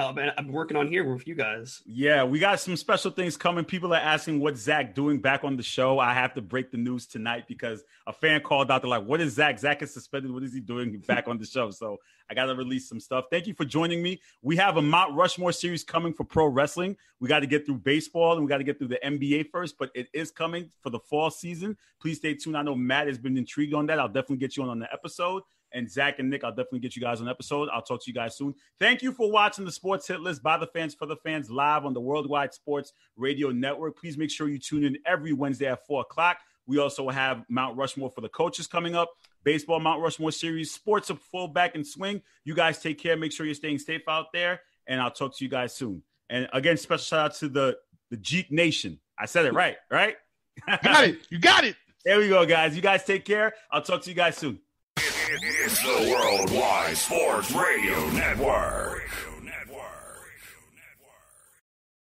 working on here with you guys. Yeah, we got some special things coming. People are asking what Zach doing back on the show. I have to break the news tonight because a fan called out. They're like, what is Zach? Zach is suspended. What is he doing back on the show? So I got to release some stuff. Thank you for joining me. We have a Mount Rushmore series coming for pro wrestling. We got to get through baseball and we got to get through the NBA first, but it is coming for the fall season. Please stay tuned. I know Matt has been intrigued on that. I'll definitely get you on the episode. And Zach and Nick, I'll definitely get you guys on an episode. I'll talk to you guys soon. Thank you for watching the Sports Hit List by the fans for the fans live on the Worldwide Sports Radio Network. Please make sure you tune in every Wednesday at 4 o'clock. We also have Mount Rushmore for the coaches coming up, baseball Mount Rushmore series, sports of fullback and swing. You guys take care. Make sure you're staying safe out there, and I'll talk to you guys soon. And again, special shout out to the Jeep Nation. I said it right? Got it. You got it. There we go, guys. You guys take care. I'll talk to you guys soon. It's the Worldwide Sports Radio Network.